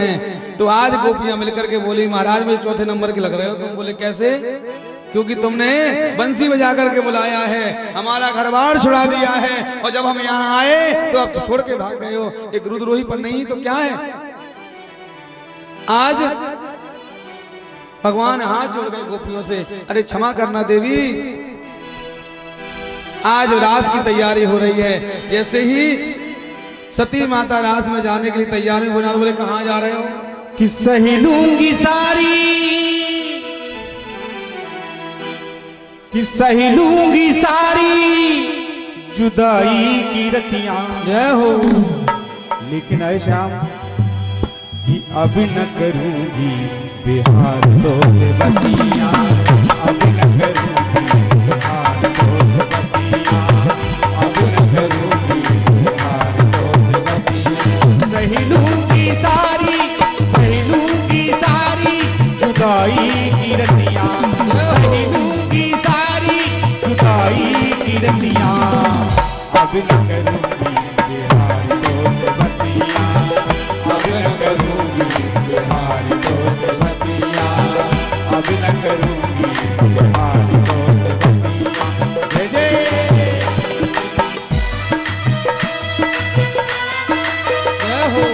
तो आज गोपियां मिलकर के बोली महाराज मुझे चौथे नंबर के लग रहे हो तुम। बोले कैसे? क्योंकि तुमने बंसी बजा करके बुलाया है, हमारा घर बार छुड़ा दिया है, और जब हम यहाँ आए तो अब तो छोड़ के भाग गए हो। एक रुद्रोही पर नहीं तो क्या है? आज भगवान हाथ जोड़ गए गोपियों से, अरे क्षमा करना देवी, आज रास की तैयारी हो रही है। जैसे ही सती माता रास में जाने के लिए तैयार हुई, बोले कहाँ जा रहे हो? कि सही लूंगी सारी, कि सही लूंगी सारी जुदाई की रतियां। जय हो। लेकिन ऐ श्याम कि अब न करूंगी बिहार तो से बतियां, अब न करूंगी बिहार तो से बतियां, अब न करूंगी बिहार तो से बतियां। सही लूंगी सारी, सही लूंगी सारी जुदाई की रतियां, सही लूंगी सारी जुदाई की रतियां, अब न करूंगी बिहार तो से बतियां, अब न करूंगी बिहार तो से बतियां, अब न करूंगी बिहार तो से बतियां। जय जय हो।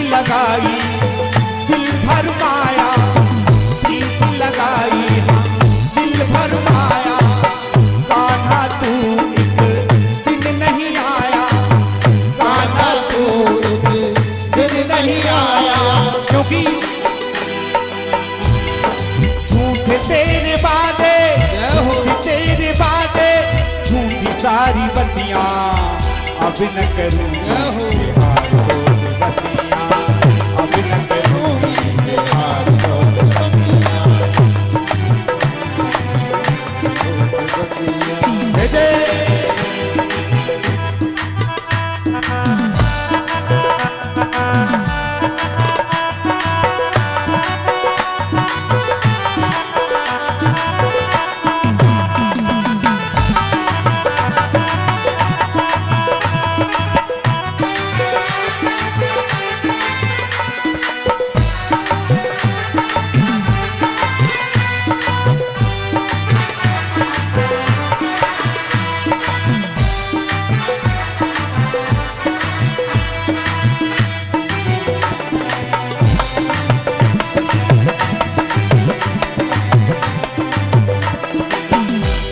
लगाई दिल भर माया, प्रीत लगाई दिल भर माया, कान्हा तू एक दिन नहीं आया, कान्हा तू एक दिन नहीं आया, क्योंकि झूठे तेरे वादे, झूठे तेरे वादे, झूठी सारी बत्तियां, अब न करूंगी बिहार तो से बत्तियां, अब न करूंगी बिहार तो से बत्तियां। जय जय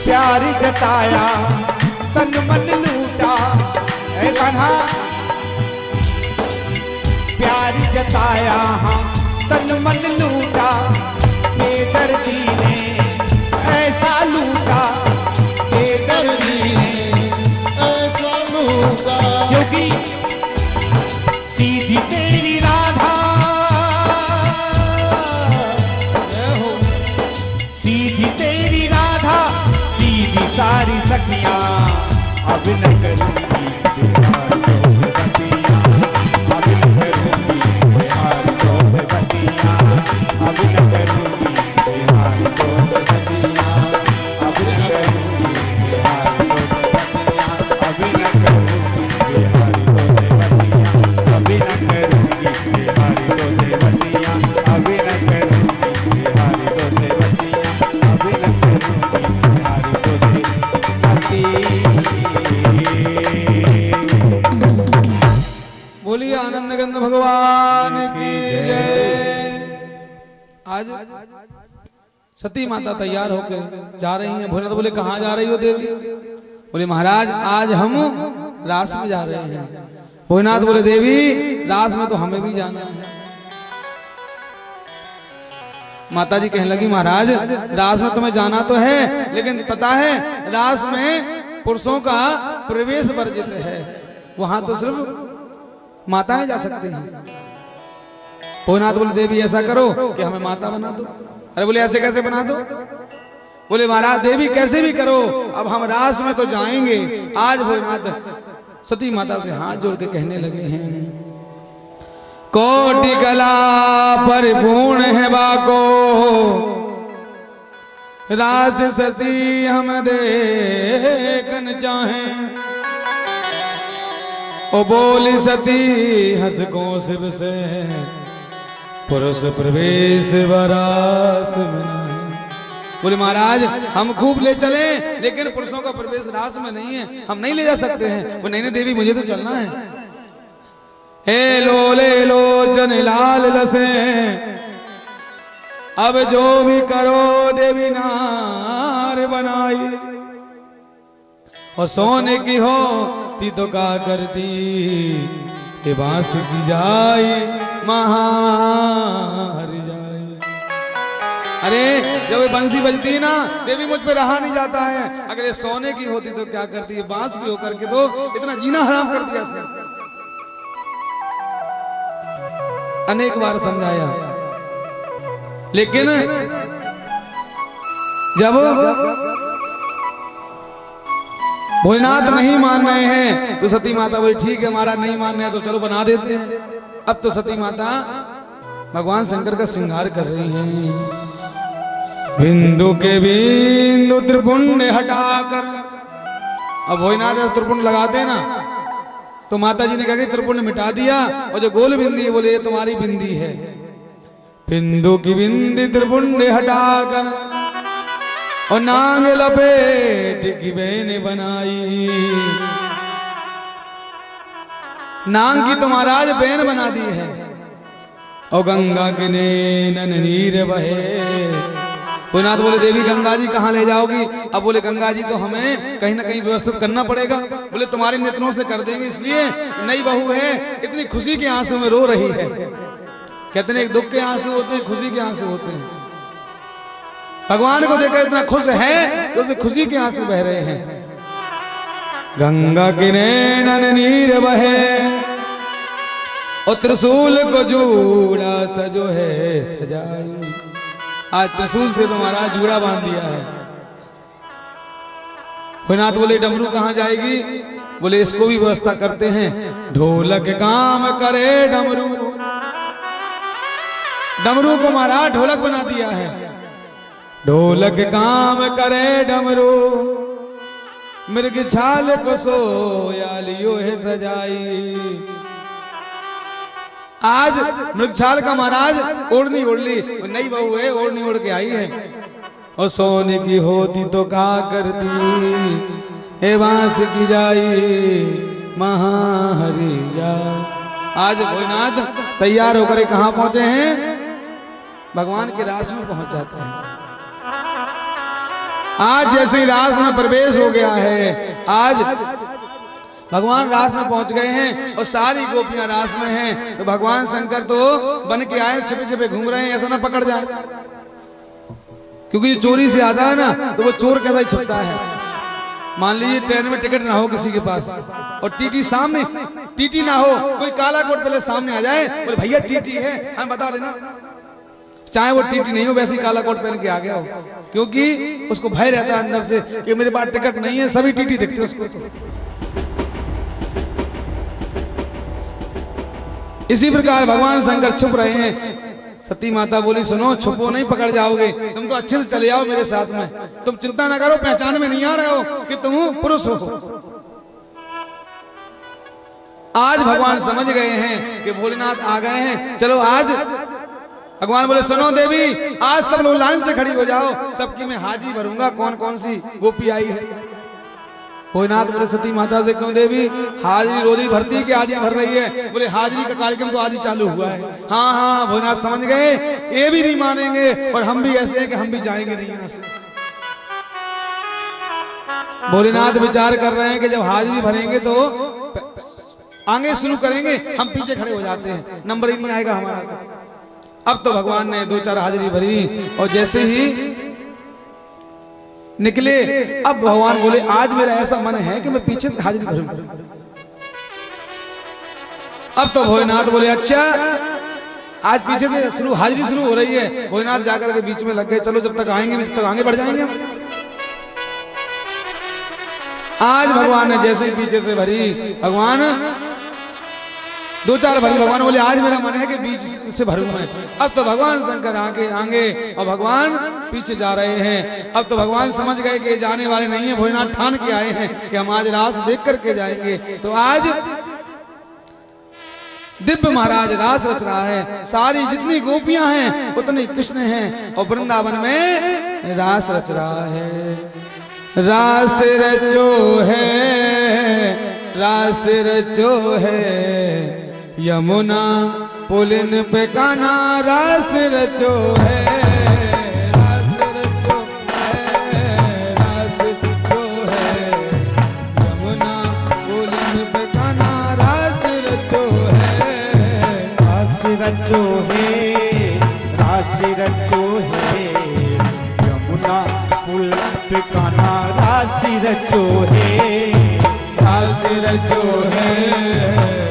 प्यार जताया तन मन लूटा, ऐ कान्हा प्यार जताया हाँ तन मन लूटा, बेदर्दी ने ऐसा लूटा, बेदर्दी ने ऐसा लूटा, क्योंकि सीधी तेरी राधा, सीधी तेरी राधा, सीधी सारी सखियां, अब न करूंगी बिहार तो से बतियां, अब न करूंगी बिहार तो से बतियां, अब न करूंगी बिहार तो से बतियां, अब न करूंगी बिहार तो से बतियां, अब न करूंगी बिहार तो से बतियां, अब न करूंगी बिहार तो से बतियां, अब न करूंगी बिहार तो से बतियां, अब न करूंगी बिहार तो से बोलिए आनंद गंध भगवान की जय। आज सती माता तैयार होकर जा रही हैं। भोलेनाथ बोले कहाँ जा रही हो देवी? बोले महाराज आज हम रास में जा रहे हैं। भोलेनाथ बोले देवी रास में तो हमें भी जाना है। माता जी कहने लगी महाराज रास में तुम्हें जाना तो है, लेकिन पता है रास में पुरुषों का प्रवेश वर्जित है। वहां तो सिर्फ माताएं जा सकती हैं। भोलेनाथ बोले देवी ऐसा करो कि हमें माता बना दो। अरे बोले ऐसे कैसे बना दो? बोले महाराज देवी कैसे भी करो, अब हम रास में तो जाएंगे। आज भोलेनाथ सती माता से हाथ जोड़ के कहने लगे हैं, कोटि कला परिपूर्ण है बाको, रास सती हम देखन चाहें। ओ बोली सती हंस को शिव से, पुरुष प्रवेश वरास में। बोले महाराज हम खूब ले चले, लेकिन पुरुषों का प्रवेश रास में नहीं है, हम नहीं ले जा सकते हैं। वो नहीं देवी मुझे तो चलना है। हे लोले लोचन लाल लसे, अब जो भी करो देवी नार बनाई। और सोने की होती तो का करती, ये बांस की जाई महार जाई। अरे जब ये बंसी बजती ना देवी मुझ पे रहा नहीं जाता है। अगर ये सोने की होती तो क्या करती, है बांस की होकर के तो इतना जीना हराम कर दिया इसने। अनेक बार समझाया, लेकिन जब भोलेनाथ नहीं मान रहे हैं तो सती माता बोली ठीक है महाराज नहीं मान रहे हैं तो चलो बना देते हैं। अब तो सती माता भगवान शंकर का श्रृंगार कर रही हैं। बिंदु के बिंदु त्रिपुंड हटाकर, अब भोलेनाथ त्रिपुंड लगाते हैं ना, तो माता जी ने कहा कि त्रिपुंड मिटा दिया, और जो गोल बिंदी है बोले ये तुम्हारी बिंदी है। बिंदु की बिंदी त्रिपुंड हटाकर, और नांग लपेट की बेन बनाई। नांग की तो महाराज बेन बना दी है। और गंगा के नैनन नीर बहे। भोलेनाथ बोले देवी गंगा जी कहाँ ले जाओगी? अब बोले गंगा जी तो हमें कहीं ना कहीं व्यवस्थित करना पड़ेगा। बोले तुम्हारे नेत्रों से कर देंगे, इसलिए नई बहू है इतनी खुशी के आंसू में रो रही है। कहते हैं दुख के आंसू होते हैं, खुशी के आंसू होते हैं। भगवान को देखकर इतना खुश है कि उसे खुशी के आंसू बह रहे हैं। गंगा के नैनन नीर बहे, और त्रिशूल को जूड़ा सजो है सजाई। आज त्रिशूल से तुम्हारा जूड़ा बांध दिया है। भोलेनाथ बोले डमरू कहाँ जाएगी? बोले इसको भी व्यवस्था करते हैं। ढोलक काम करे डमरू, डमरू को महाराज ढोलक बना दिया है। ढोलक काम करे डमरू, मृग छाल को सोया लियो है सजाई। आज मृगछाल का महाराज ओढ़नी ओढ़ ली, नई बहू है ओढ़नी ओढ़ के आई है। और सोने की होती तो का करती, हे बांस की जाई महाहरी जा। आज भोलेनाथ तैयार होकर कहाँ पहुंचे हैं? भगवान के रास में पहुंच जाते हैं। आज जैसे ही रास में प्रवेश हो गया है, आज भगवान रास में पहुंच गए हैं और सारी गोपियां रास में हैं। तो भगवान शंकर तो बन के आए, छिपे छिपे घूम रहे हैं, ऐसा ना पकड़ जाए। क्योंकि चोरी से आता है ना तो वो चोर कैसा ही छिपता है। मान लीजिए ट्रेन में टिकट ना हो किसी के पास, और टीटी सामने, टीटी ना हो, कोई काला कोट पहले सामने आ जाए, बोले भैया टीटी है हम बता देना, चाहे वो टीटी नहीं हो वैसे ही काला कोट पहन के आ गया हो। क्योंकि उसको भय रहता है अंदर से कि मेरे पास टिकट नहीं है, सभी टीटी दिखते हैं उसको। तो इसी प्रकार भगवान शंकर छुप रहे हैं। सती माता बोली सुनो छुपो नहीं, पकड़ जाओगे, तुम तो अच्छे से चले जाओ मेरे साथ में, तुम चिंता ना करो, पहचान में नहीं आ रहे हो कि तुम पुरुष हो। आज भगवान समझ गए हैं कि भोलेनाथ आ गए हैं, चलो आज भगवान बोले सुनो देवी आज सब लोग लाइन से खड़ी हो जाओ, सबकी मैं हाजिरी भरूंगा कौन कौन सी गोपी आई है। भोलेनाथ बोले सती माता से क्यों देवी हाजिरी रोज ही भरती है कि आज ही भर रही है? बोले हाजिरी का कार्यक्रम तो आज ही चालू हुआ है। हाँ हाँ भोलेनाथ समझ गए ये भी नहीं मानेंगे और हम भी ऐसे हैं कि हम भी जाएंगे नहीं यहाँ से। भोलेनाथ विचार कर रहे हैं कि जब हाजिरी भरेंगे तो आगे शुरू करेंगे, हम पीछे खड़े हो जाते हैं, नंबर ही नहीं आएगा हमारा। तो अब तो भगवान ने 2-4 हाजिरी भरी और जैसे ही निकले, अब भगवान बोले आज मेरा ऐसा मन है कि मैं पीछे से हाजिरी भरूं। अब तो भोलेनाथ बोले अच्छा आज पीछे से शुरू हाजिरी शुरू हो रही है। भोलेनाथ जाकर के बीच में लग गए, चलो जब तक आएंगे जब तक आगे बढ़ जाएंगे हम। आज भगवान ने जैसे ही पीछे से भरी, भगवान दो चार भरी, भगवान बोले आज मेरा मन है कि बीच से भरूं मैं। अब तो भगवान शंकर आगे आगे और भगवान पीछे जा रहे हैं। अब तो भगवान समझ गए कि जाने वाले नहीं है, भोलेनाथ ठान के आए हैं कि हम आज रास देख करके जाएंगे। तो आज दिव्य महाराज रास रच रहा है। सारी जितनी गोपियां हैं उतने कृष्ण हैं और वृंदावन में रास रच रहा है। रास रचो है, रास रचो है, यमुना पुलिन पे कान्हा रास रचो है। रास रचो है, रास रचो है, यमुना पुलिन पे कान्हा रास रचो है। रास रचो है, रास रचो है, यमुना पुल पे कान्हा रास रचो है। रास रचो है,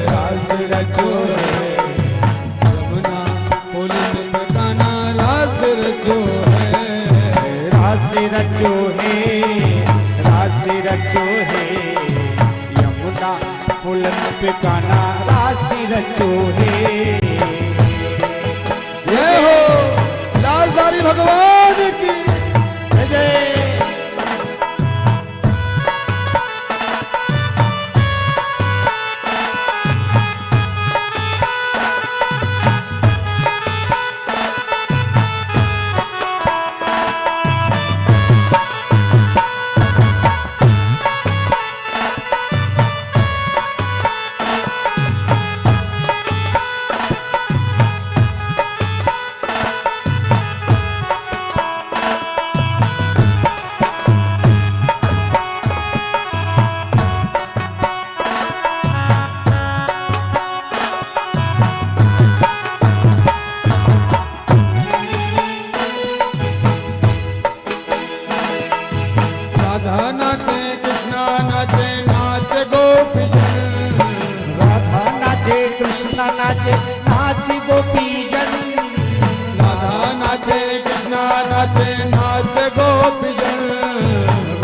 रास रचो है, यमुना पुलिन पे कान्हा रास रचो है। रास रचो है, रास रचो है, यमुना पुल पे कान्हा रास रचो है। जय हो लालधारी भगवान की जय जय। नाचे नाच गोपीजन, राधा नाचे कृष्णा नाचे नाच गोपीजन,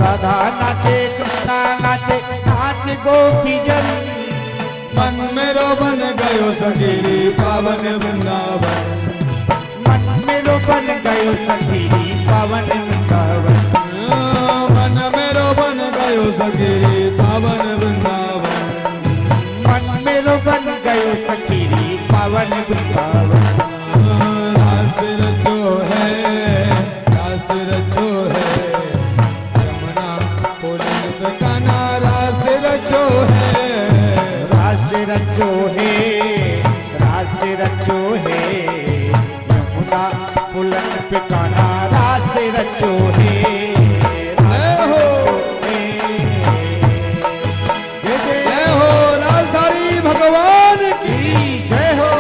राधा नाचे कृष्णा नाचे नाच गोपीजन। मन मेरो बन गयो सखीरी पावन वृंदावन, मन मेरो बन गयो सखीरी पावन वृंदावन, मन मेरो बन गयो सखीरी पावन वृंदावन, मन मेरो बन गयो सखीरी पावन वृंदावन। रास रचो है, रास रचो है, यमुना पुलिन पे कान्हा रास रचो है। रास रचो है, रास रचो है, यमुना पुलन पे कान्हा रास रचो है। जय हो लालधारी भगवान की जय हो।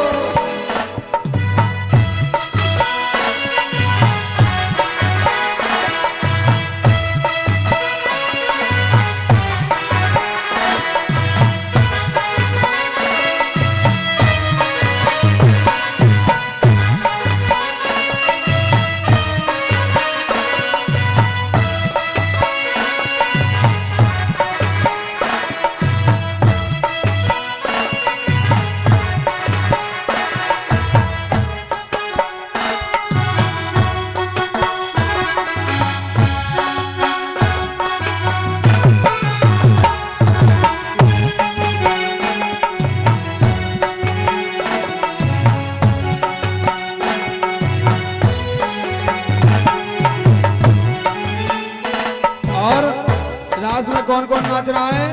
कौन कौन नाच रहा है?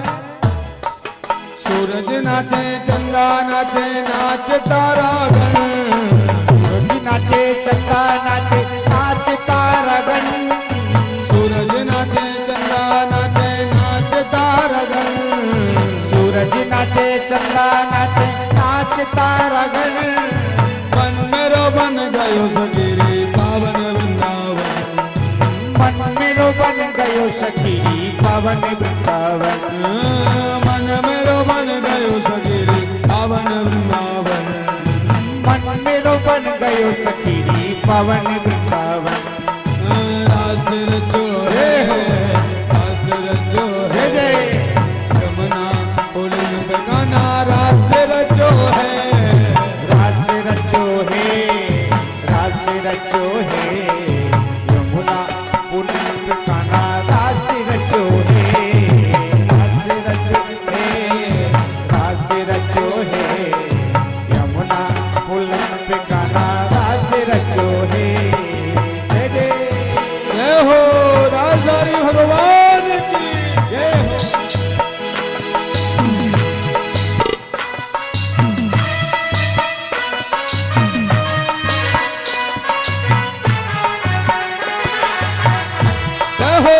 सूरज नाचे, चंदा नाचे, नाच तारागण। सूरज नाचे, चंदा नाचे, नाच तारागण। सूरज नाचे, चंदा नाचे, नाच तारागण। सूरज नाचे, चंदा नाचे, नाच तारागण। मन मेरो बन गयो सखीरी पावन वृंदावन, मन मेरो बन गयो सखीरी पावन वृंदावन, मन मेरो बन गयो सखीरी पावन वृंदावन। गयो सखीरी पवन वृंदावन। रास रचो है, रास रचो है, यमुना पुलिन पे गाना रास रचो है, रास रचो है, रास रचो है, यमुना पुलिन पे गाना रास रचो है, रास रचो है, रास रचो है, यमुना पुलिन पे गाना रास रचो है। जय जय जय हो राजधानी भगवान की जय हो। जय हो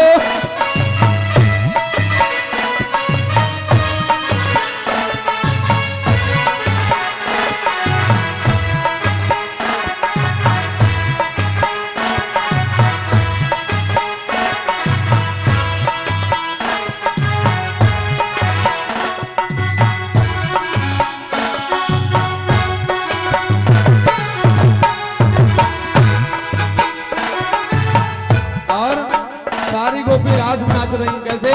और सारी गोपी रास में नाच रही कैसे?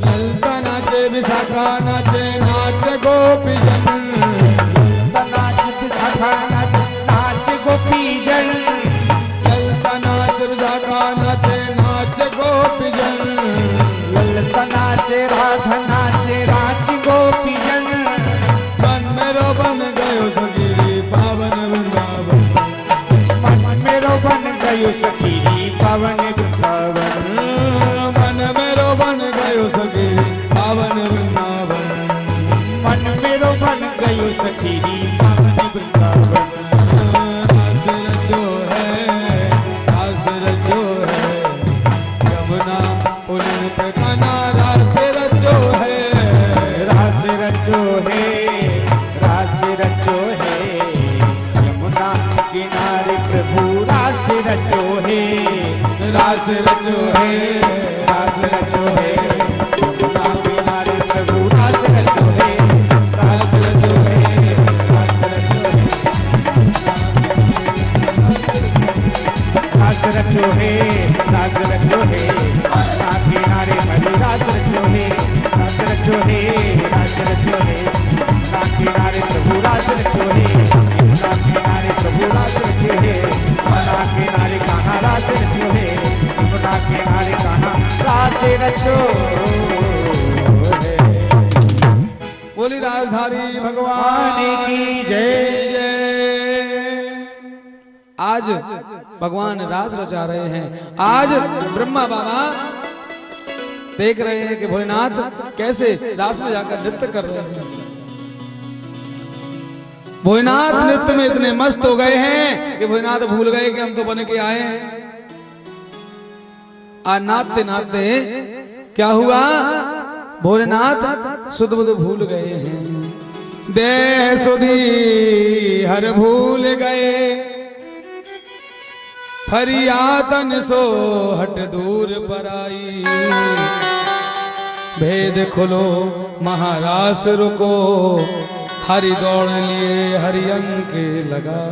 ललता नाचे, विशाखा नाचे, नाच गोपी जन। नाच विशाखा नाच, नाच गोपी जन। ललता नाच, विशाखा नाचे, नाच गोपी जन। ललता नाचे, राधा नाचे, नाच गोपी जन। मन मेरो बन गयो सखीरी पावन वृंदावन, मन मेरो बन गयो सखीरी पावन वृंदावन। मन मेरो बन गयो सखीरी पावन वृंदावन, मन मेरो बन गयो सखीरी पावन वृंदावन। रास रचो है, रास रचो है, यमुना पुलिन पे गाना रास रचो है, रास रचो है, रास रचो है, यमुना किनारे प्रभु रास रचो है, रास रचो है, रास रचो है, यमुना किनारे प्रभु रास रचो है, रास रचो है, रास रचो है, रास रचो है, रास रचो है, यमुना किनारे हरि रास रचो है, रास रचो है, रास रचो है, यमुना किनारे प्रभु रास रचो है, यमुना किनारे प्रभु रास रचो है, यमुना किनारे कहाँ रास रचो है, यमुना किनारे कहाँ रास रचो है। बोली राजधानी भगवान भगवान की जय। जय। आज भगवान रास रचा रहे हैं। आज ब्रह्मा बाबा देख रहे हैं कि भोलेनाथ कैसे रास में जाकर नृत्य कर रहे हैं। भोलेनाथ नृत्य में इतने मस्त हो गए हैं कि भोलेनाथ भूल गए कि हम तो बन के आए हैं। आज नाचते नाचते क्या हुआ, भोलेनाथ सुध बुध भूल गए हैं। देह सुधी हर भूल गए, फरियादन सो हट दूर पराई। भेद खुलो महारास रुको, हरि दौड़ लिए हरि अंक लगा।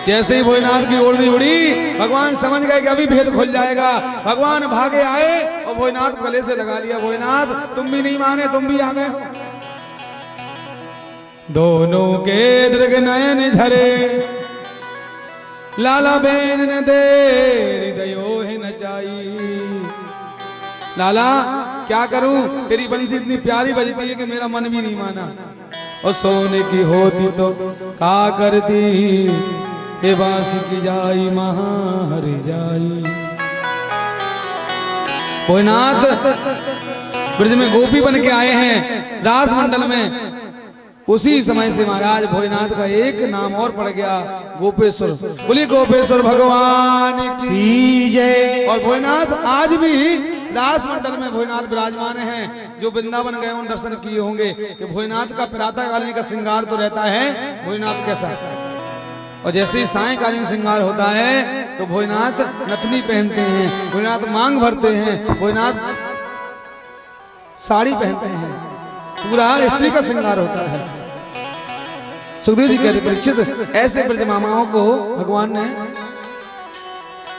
जैसे ही भोलेनाथ की ओढ़नी उड़ी, भगवान समझ गए कि अभी भेद खुल जाएगा। भगवान भागे आए और भोलेनाथ को गले से लगा लिया। भोलेनाथ तुम भी नहीं माने, तुम भी आ गए हो। दोनों के दृग नयन झरे, लाला बेन ने दे हृदयो है नचाई। लाला क्या करूं, तेरी बंसी इतनी प्यारी बजती है कि मेरा मन भी नहीं माना। और सोने की होती तो का करती, ये बांस की जाई महा हरि जाई। भोलेनाथ ब्रज में गोपी बन के आए हैं रास मंडल में। उसी समय से महाराज भोलेनाथ का एक नाम और पड़ गया, गोपेश्वर। बोलिए गोपेश्वर भगवान की जय। और भोलेनाथ आज भी रास मंडल में भोलेनाथ विराजमान हैं। जो वृंदावन गए उन दर्शन किए होंगे कि भोलेनाथ का प्रातःकालीन का श्रृंगार तो रहता है भोलेनाथ कैसा, और जैसे ही सायंकालीन श्रृंगार होता है तो भोलेनाथ नथनी पहनते हैं, भोलेनाथ मांग भरते हैं, भोलेनाथ साड़ी पहनते हैं, पूरा स्त्री का श्रृंगार होता है। सुखदेव जी कहते परीक्षित ऐसे ब्रज मामाओं को भगवान ने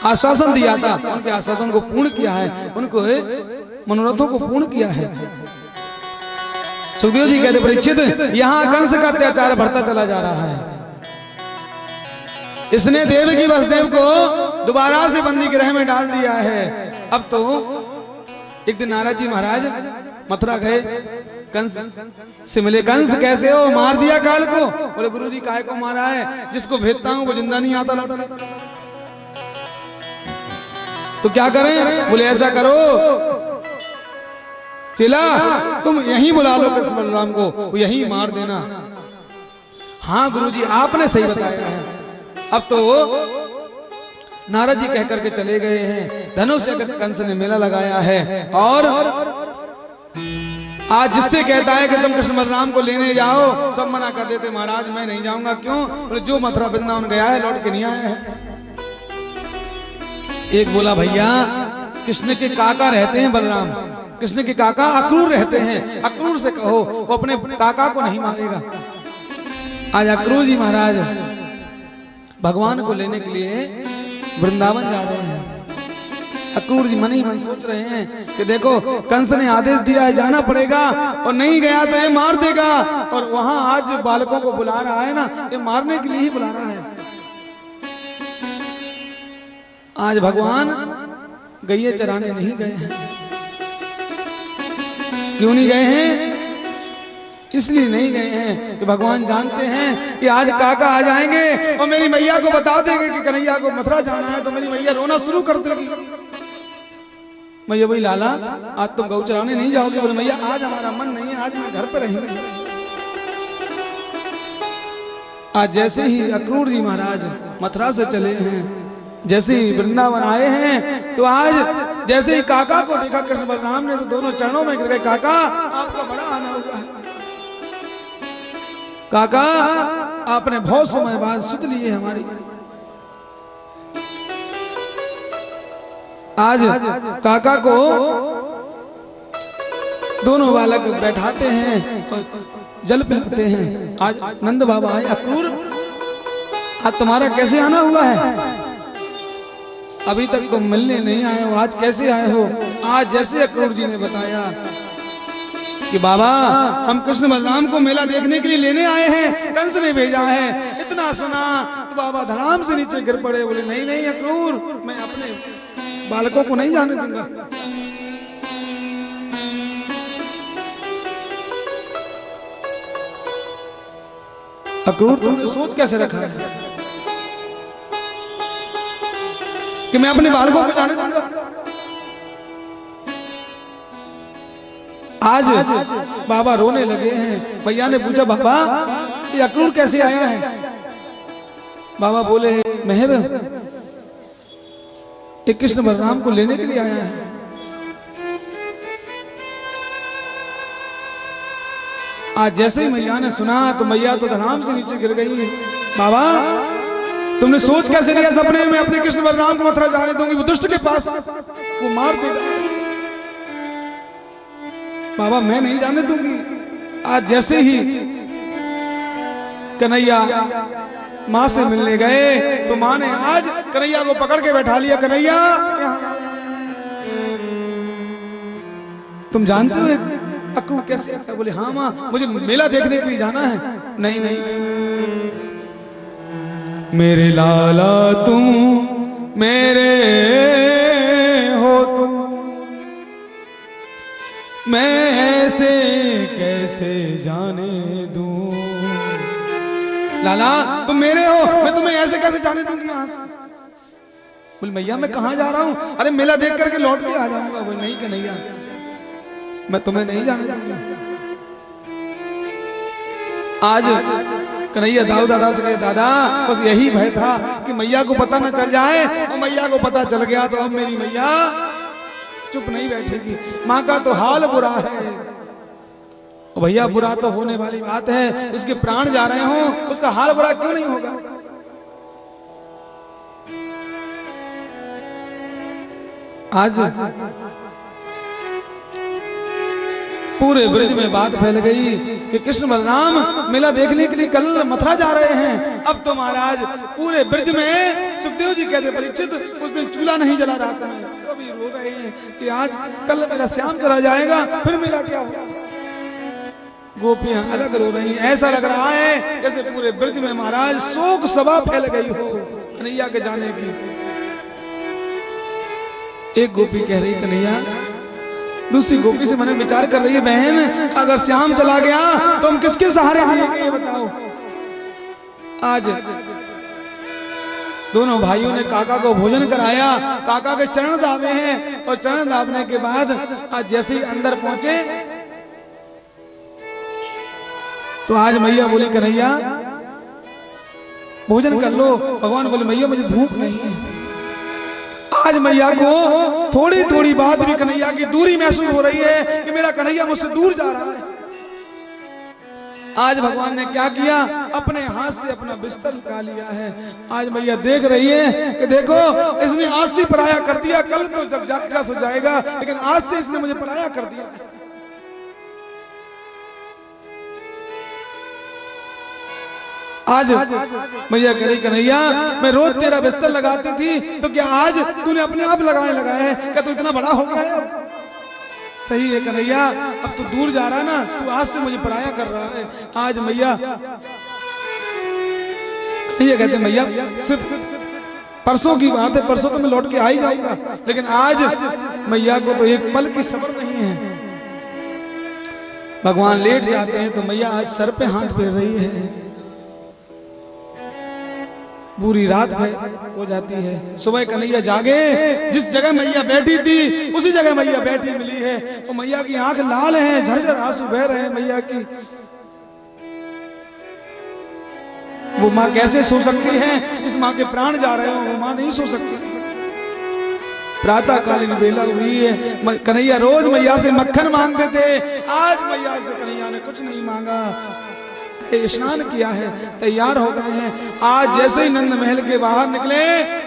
आश्वासन दिया था, उनके आश्वासन को पूर्ण किया है, उनको मनोरथों को पूर्ण किया है। सुखदेव जी कहते परीक्षित यहां कंस का अत्याचार बढ़ता चला जा रहा है। इसने देवकी वसुदेव को दोबारा से बंदी गृह में डाल दिया है। अब तो एक दिन नारद जी महाराज मथुरा गए, कंस से मिले। कंस कैसे हो? मार दिया काल को। बोले गुरुजी काहे को मारा है? जिसको भेजता हूं वो जिंदा नहीं आता लौट के। तो क्या करें? बोले ऐसा करो चेला, तुम यहीं बुला लो कृष्ण बलराम को, वो यहीं मार देना। हाँ गुरुजी आपने सही बताया है। अब तो नारद जी कह करके चले गए हैं। धनुष कंस ने मेला लगाया है और आज जिससे कहता है कि तुम कृष्ण बलराम को लेने जाओ, सब मना कर देते, महाराज मैं नहीं जाऊंगा। क्यों? बोले जो मथुरा वृंदावन गया है लौट के नहीं आया है। एक बोला भैया कृष्ण के काका रहते हैं बलराम, कृष्ण के काका अक्रूर रहते हैं, अक्रूर से कहो वो अपने काका को नहीं मारेगा। आज अक्रूर जी महाराज भगवान को लेने के लिए वृंदावन जा रहे हैं। अक्रूर जी मन ही मन सोच रहे हैं कि देखो कंस ने आदेश दिया है जाना पड़ेगा, और नहीं गया तो ये मार देगा। और वहां आज बालकों को बुला रहा है ना, ये मारने के लिए ही बुला रहा है। आज भगवान गैये चराने नहीं गए हैं। क्यों नहीं गए हैं? इसलिए नहीं गए हैं कि भगवान जानते हैं कि आज काका आ जाएंगे और मेरी मैया को बता देंगे कि कन्हैया को मथुरा जाना है, तो मेरी मैया रोना शुरू कर देगी। मैया भाई लाला आज तुम गौ चराने नहीं जाओगे? बोले मैया आज हमारा मन नहीं है, आज मैं घर पे रहेंगे। आज जैसे ही अक्रूर जी महाराज मथुरा से चले हैं, जैसे ही वृंदावन आए हैं, तो आज जैसे ही काका को देखा कृष्ण बलराम ने, तो दोनों चरणों में गिर गए। काका आपका बड़ा आना हुआ है। काका आपने बहुत समय बाद सुध ली है हमारी। आज काका को दोनों बालक बैठाते हैं, जल पिलाते हैं। आज नंद बाबा आए। अक्रूर आज तुम्हारा कैसे आना हुआ है? अभी तक तुम मिलने नहीं आए हो, आज कैसे आए हो? आज जैसे अक्रूर जी ने बताया कि बाबा हम कृष्ण बलराम को मेला देखने के लिए लेने आए हैं, कंस ने भेजा है, इतना सुना तो बाबा धड़ाम से नीचे गिर पड़े। बोले नहीं नहीं अक्रूर, मैं अपने बालकों को नहीं जाने दूंगा। अक्रूर तुमने सोच कैसे रखा है कि मैं अपने बालकों को जाने दूंगा? आज बाबा रोने लगे हैं। भैया ने पूछा बाबा ये अक्रूर कैसे आया है? बाबा बोले मेहर ये कृष्ण बलराम को लेने के लिए आया है। आज जैसे ही मैया ने सुना तो मैया तो धड़ाम से नीचे गिर गई। बाबा तुमने सोच कैसे लिया सपने में अपने कृष्ण बलराम को मथुरा जाने दूंगी? वो दुष्ट के पास वो मार देगा। बाबा मैं नहीं जाने दूंगी। आज जैसे ही कन्हैया माँ से मिलने गए तो माँ ने आज कन्हैया को पकड़ के बैठा लिया। कन्हैया यहाँ तुम जानते हो अक्रूर कैसे आता है? बोले हाँ माँ मुझे मेला देखने के लिए जाना है। नहीं नहीं मेरे लाला तुम मेरे हो तुम, मैं ऐसे कैसे जाने दूं? लाला तुम मेरे हो, मैं तुम्हें ऐसे कैसे जाने दूंगी यहाँ से? बोले मैया मैं कहाँ जा रहा हूँ? अरे मेला देख करके लौट के आ जाऊंगा। बोले नहीं कन्हैया मैं तुम्हें नहीं जाने दूंगा। आज कन्हैया दाऊ दादा से कहे दादा बस यही भय था कि मैया को पता न चल जाए, और मैया को पता चल गया तो अब मेरी मैया चुप नहीं बैठेगी। माँ का तो हाल बुरा है। भैया बुरा तो होने वाली बात है, इसके प्राण जा रहे हो उसका हाल बुरा क्यों नहीं होगा? आज पूरे ब्रज में बात फैल गई कि कृष्ण बलराम मेला देखने के लिए कल मथुरा जा रहे हैं। अब तो महाराज पूरे ब्रज में सुखदेव जी कहते परीक्षित उस दिन चूल्हा नहीं जला रात में। सभी रो रहे हैं कि आज कल मेरा श्याम चला जाएगा, फिर मेरा क्या होगा। गोपियां अलग रो रही हैं। ऐसा लग रहा है जैसे पूरे ब्रज में महाराज शोक सभा फैल गई हो कन्हैया के जाने की। एक गोपी कह रही कन्हैया, दूसरी गोपी से मैंने विचार कर रही है, बहन अगर श्याम चला गया तो हम किसके सहारे जिएंगे ये बताओ। आज दोनों भाइयों ने काका को भोजन कराया, काका के चरण दाबे हैं और चरण दाबने के बाद आज जैसे ही अंदर पहुंचे तो आज मैया बोली कन्हैया भोजन कर लो। भगवान बोले मैया मुझे भूख नहीं है। आज मैया को थोड़ी थोड़ी बात भी कन्हैया की दूरी महसूस हो रही है कि मेरा कन्हैया मुझसे दूर जा रहा है। आज भगवान ने क्या किया, अपने हाथ से अपना बिस्तर लगा लिया है। आज मैया देख रही है कि देखो इसने आज से पराया कर दिया, कल तो जब जाएगा सो जाएगा, लेकिन आज से इसने मुझे पराया कर दिया है। आज मैया कह रही कन्हैया मैं रोज तेरा बिस्तर लगाती थी तो क्या आज तूने अपने आप लगाने लगा है, क्या तू इतना बड़ा हो गया है अब? सही है कन्हैया, अब तू दूर जा रहा है ना, तू आज से मुझे पराया कर रहा है। आज मैया कन्हैया कहते मैया सिर्फ परसों की बात है, परसों तो मैं लौट के आ ही जाऊंगा, लेकिन आज मैया को तो एक पल की सब्र नहीं है। भगवान लेट जाते हैं तो मैया आज सर पे हाथ फेर रही है। पूरी रात हो जाती है। सुबह कन्हैया जागे, जिस जगह मैया बैठी थी उसी जगह मैया बैठी मिली है। तो मैया की आंख लाल है, झरझर आंसू बह रहे हैं मैया की। वो माँ कैसे सो सकती है, इस माँ के प्राण जा रहे हो, वो माँ नहीं सो सकती। प्रातः कालीन बेला हुई है। कन्हैया रोज मैया से मक्खन मांगते थे, आज मैया से कन्हैया ने कुछ नहीं मांगा। स्नान किया है, तैयार हो गए हैं। आज जैसे ही नंद महल के बाहर निकले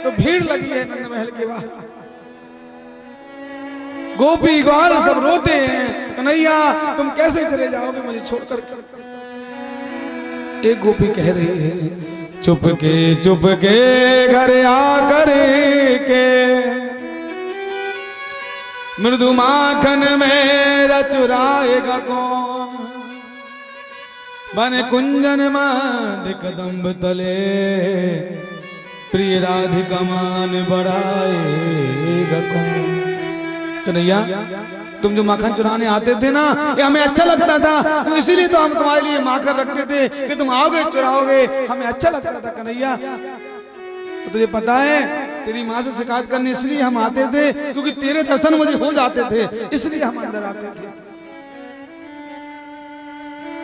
तो भीड़ लगी है नंद महल के बाहर। गोपी ग्वाल सब रोते हैं, कन्हैया तुम कैसे चले जाओगे मुझे छोड़कर। एक गोपी कह रही है चुपके घर आकर के मृदु माखन मेरा चुराएगा कौन, बन कुंजन माध कदम्ब तले प्रिय राधिका मान बढ़ाएगा कौन। कन्हैया तुम जो माखन चुराने आते थे ना, ये हमें अच्छा लगता था, तो इसीलिए तो हम तुम्हारे लिए माखन रखते थे कि तुम आओगे चुराओगे, हमें अच्छा लगता था कन्हैया। तो तुझे पता है तेरी माँ से शिकायत करने इसलिए हम आते थे क्योंकि तेरे दर्शन मुझे हो जाते थे, इसलिए हम अंदर आते थे।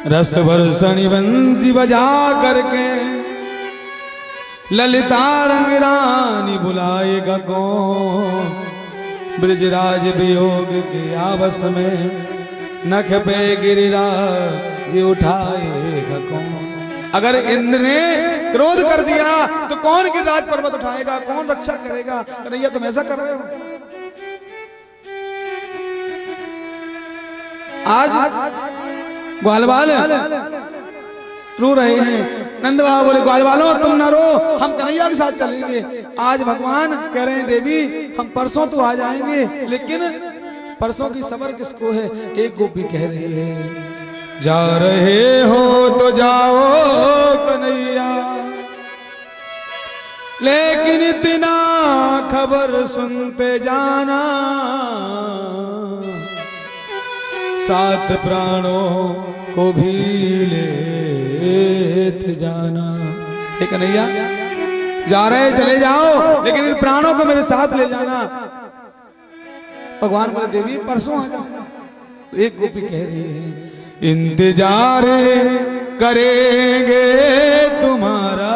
रस बरसनी बंसी बजा करके ललिता रंग रानी बुलाएगा कौन, ब्रजराज वियोग के आवस में नख पे गिरिराज उठाएगा कौन। अगर इंद्र ने क्रोध कर दिया तो कौन गिरिराज पर्वत उठाएगा, कौन रक्षा करेगा। कन्हैया तुम ऐसा कर रहे हो। आज ग्वालवाल रो रहे हैं। नंद बाबा बोले ग्वालवालों तुम ना रो, हम कन्हैया के साथ चलेंगे। आज भगवान कह रहे हैं देवी हम परसों तो आ जाएंगे, लेकिन परसों की सबर किसको है। एक गोपी कह रही है जा रहे हो तो जाओ कन्हैया, लेकिन इतना खबर सुनते जाना, सात प्राणों को भी लेते जाना। कन्हैया जा रहे चले जाओ, लेकिन इन प्राणों को मेरे साथ ले जाना। भगवान बोले देवी परसों आ जाओ। तो एक गोपी कह रही है इंतजार करेंगे तुम्हारा,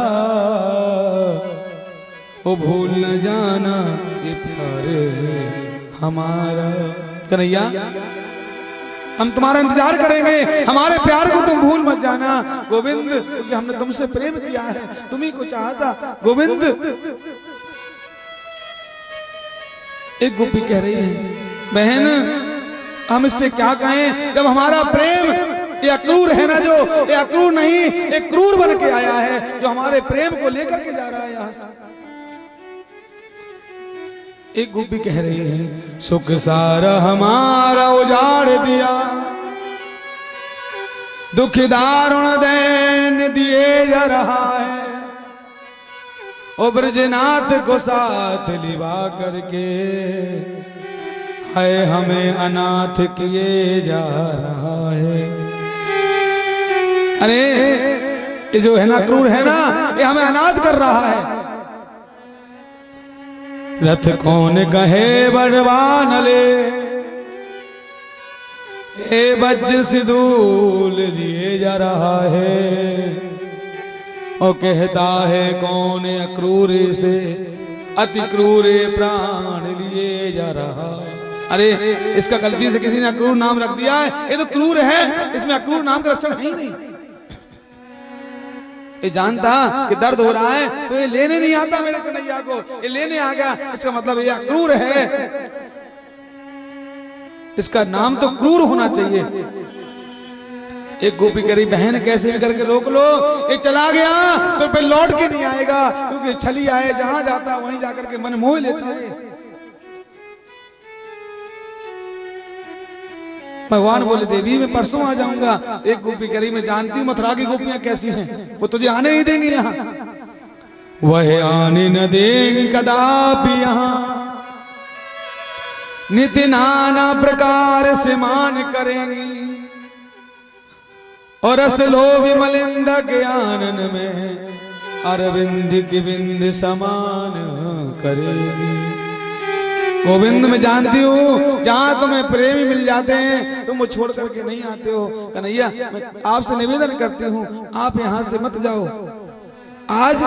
ओ भूल न जाना ये प्यार हमारा। कन्हैया हम तुम्हारा इंतजार करेंगे, हमारे प्यार को तुम भूल मत जाना गोविंद, क्योंकि हमने तुमसे प्रेम किया है, तुम्ही को चाहा था गोविंद। एक गोपी कह रही है बहन हम इससे क्या कहें जब हमारा प्रेम ये अक्रूर है ना, जो ये अक्रूर नहीं, एक क्रूर बन के आया है जो हमारे प्रेम को लेकर के जा रहा है यहां से। एक गोपी कह रही है, सुख सारा हमारा उजाड़ दिया, दुख दारुण दैन दिए जा रहा है, ओ ब्रजनाथ को साथ लिवा करके है हमें अनाथ किए जा रहा है। अरे ये जो है ना क्रूर है ना, ये हमें अनाथ कर रहा है। रथ कौन कहे बड़वान ले, ए वज्र सिदूल लिए जा रहा है, और कहता है कौन अक्रूर से अति क्रूर प्राण लिए जा रहा है। अरे इसका गलती से किसी ने अक्रूर नाम रख दिया है, ये तो क्रूर है, इसमें अक्रूर नाम का लक्षण है ही नहीं। ये जानता कि दर्द हो रहा है तो ये लेने नहीं आता मेरे कन्हैया को, ये लेने आ गया, इसका मतलब ये अक्रूर है, इसका नाम तो क्रूर होना चाहिए। एक गोपी कह रही, बहन कैसे भी करके रोक लो, ये चला गया तो फिर लौट के नहीं आएगा, क्योंकि छली आए जहां जाता वहीं जाकर के मन मोह लेता है। भगवान बोले, देवी मैं परसों आ जाऊंगा। एक गोपी कह रही, मैं जानती हूँ मथुरा की गोपियां कैसी हैं, वो तुझे आने नहीं देंगी यहाँ, वह आने न देंगी कदापि यहाँ, नित्य नाना प्रकार से मान करेंगी, और रस लोभी मलिंद के आनन में अरविंद की बिंद समान करेगी। गोविंद मैं जानती हूँ जहां तुम्हें प्रेमी मिल जाते हैं तुम वो छोड़ करके नहीं आते हो। कन्हैया मैं आपसे निवेदन करती हूँ आप यहाँ से मत जाओ। आज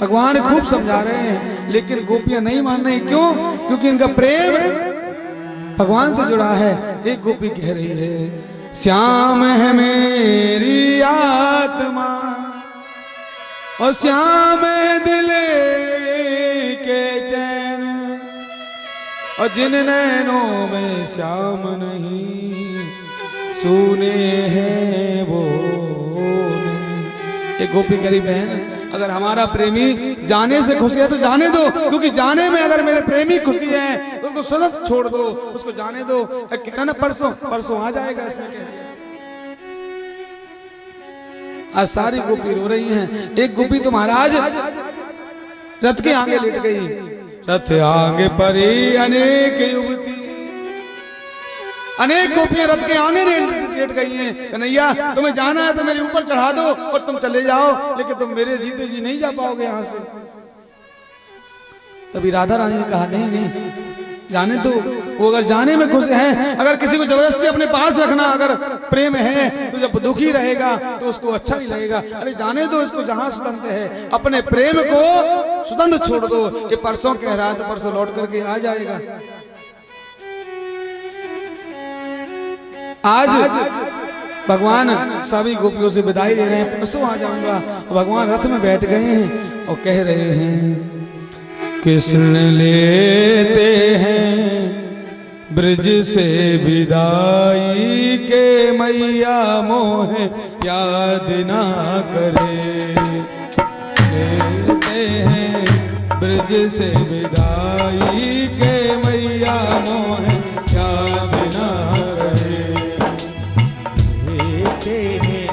भगवान खूब समझा रहे हैं लेकिन गोपियां नहीं मान रही। क्यों? क्योंकि इनका प्रेम भगवान से जुड़ा है। एक गोपी कह रही है, श्याम है मेरी आत्मा और श्याम है दिल के चैन, और जिन नैनों में श्याम नहीं सुने हैं वो नहीं। एक गोपी करी, बहन अगर हमारा प्रेमी जाने से खुशी है तो जाने दो, क्योंकि जाने में अगर मेरे प्रेमी खुशी है तो उसको सतत छोड़ दो, उसको जाने दो। कह रहा ना परसों आ जाएगा, इसमें कह दिया। आज सारी गोपी रो रही हैं। एक गोपी तो महाराज रथ के आगे लेट गई। रथ आगे परी अनेक युवती, अनेक गोपियां रथ के आगे लेट गई हैं। कन्हैया तुम्हें जाना है तो मेरे ऊपर चढ़ा दो और तुम चले जाओ, लेकिन तुम मेरे जीते जी नहीं जा पाओगे यहां से। तभी राधा रानी ने कहा, नहीं नहीं जाने दो। वो अगर जाने में खुश है, अगर किसी को जबरदस्ती अपने पास रखना अगर प्रेम है तो जब दुखी रहेगा तो उसको अच्छा नहीं लगेगा। अरे जाने दो इसको, जहां स्वतंत्र है अपने प्रेम को स्वतंत्र छोड़ दो। ये परसों कह रहा है तो परसों लौट करके आ जाएगा। आज भगवान सभी गोपियों से विदाई दे रहे हैं, परसों आ जाऊंगा। भगवान रथ में बैठ गए हैं और कह रहे हैं, कृष्ण लेते हैं ब्रज से विदाई के, मैया मोह याद ना करे। लेते हैं ब्रज से विदाई के, मैया मोह याद ना करे। लेते हैं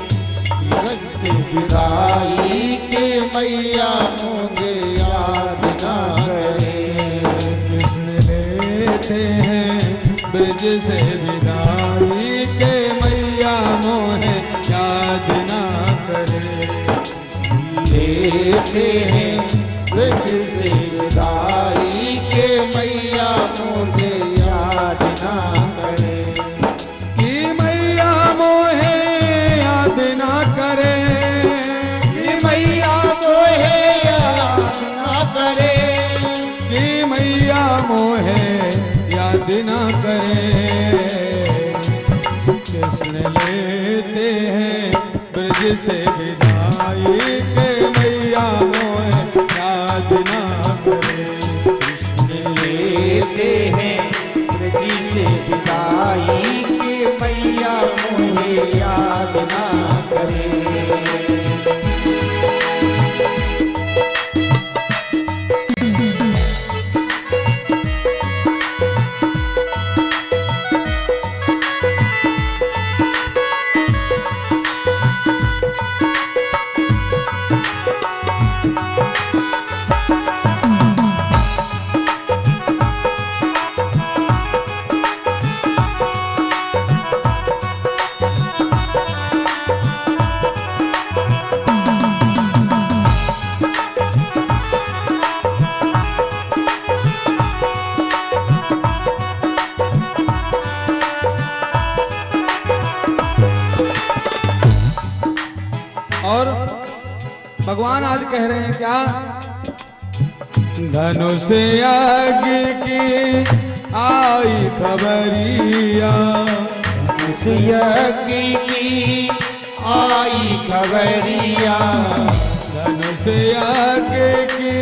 ब्रज से विदाई के, मैया मोह याद ना करे। कृष्ण लेते हैं ब्रज से विदाई के, मैया मोह याद ना करे। लेते हैं ब्रज से विदाई के, मैया मोह याद ना करे। कि मैया मोह याद ना करे, कि मैया मोह याद ना करे। कि मैया मोह याद ना करे। कृष्ण लेते हैं ब्रज से विदाई के, मैया मोह याद ना करे। कृष्ण लेते हैं ब्रज से और भगवान आज कह रहे हैं क्या? धनुष आगे की आई खबरिया, की आई खबरिया, धनुष आगे की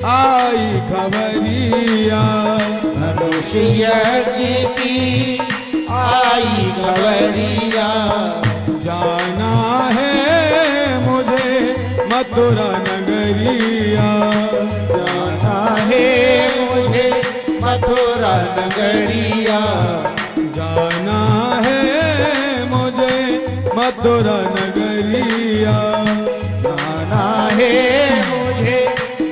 आई खबरिया, धनुषिया की आई खबरिया। जाना है मुझे मथुरा नगरिया, जाना है मुझे मथुरा नगरिया, जाना है मुझे मथुरा नगरिया, जाना है मुझे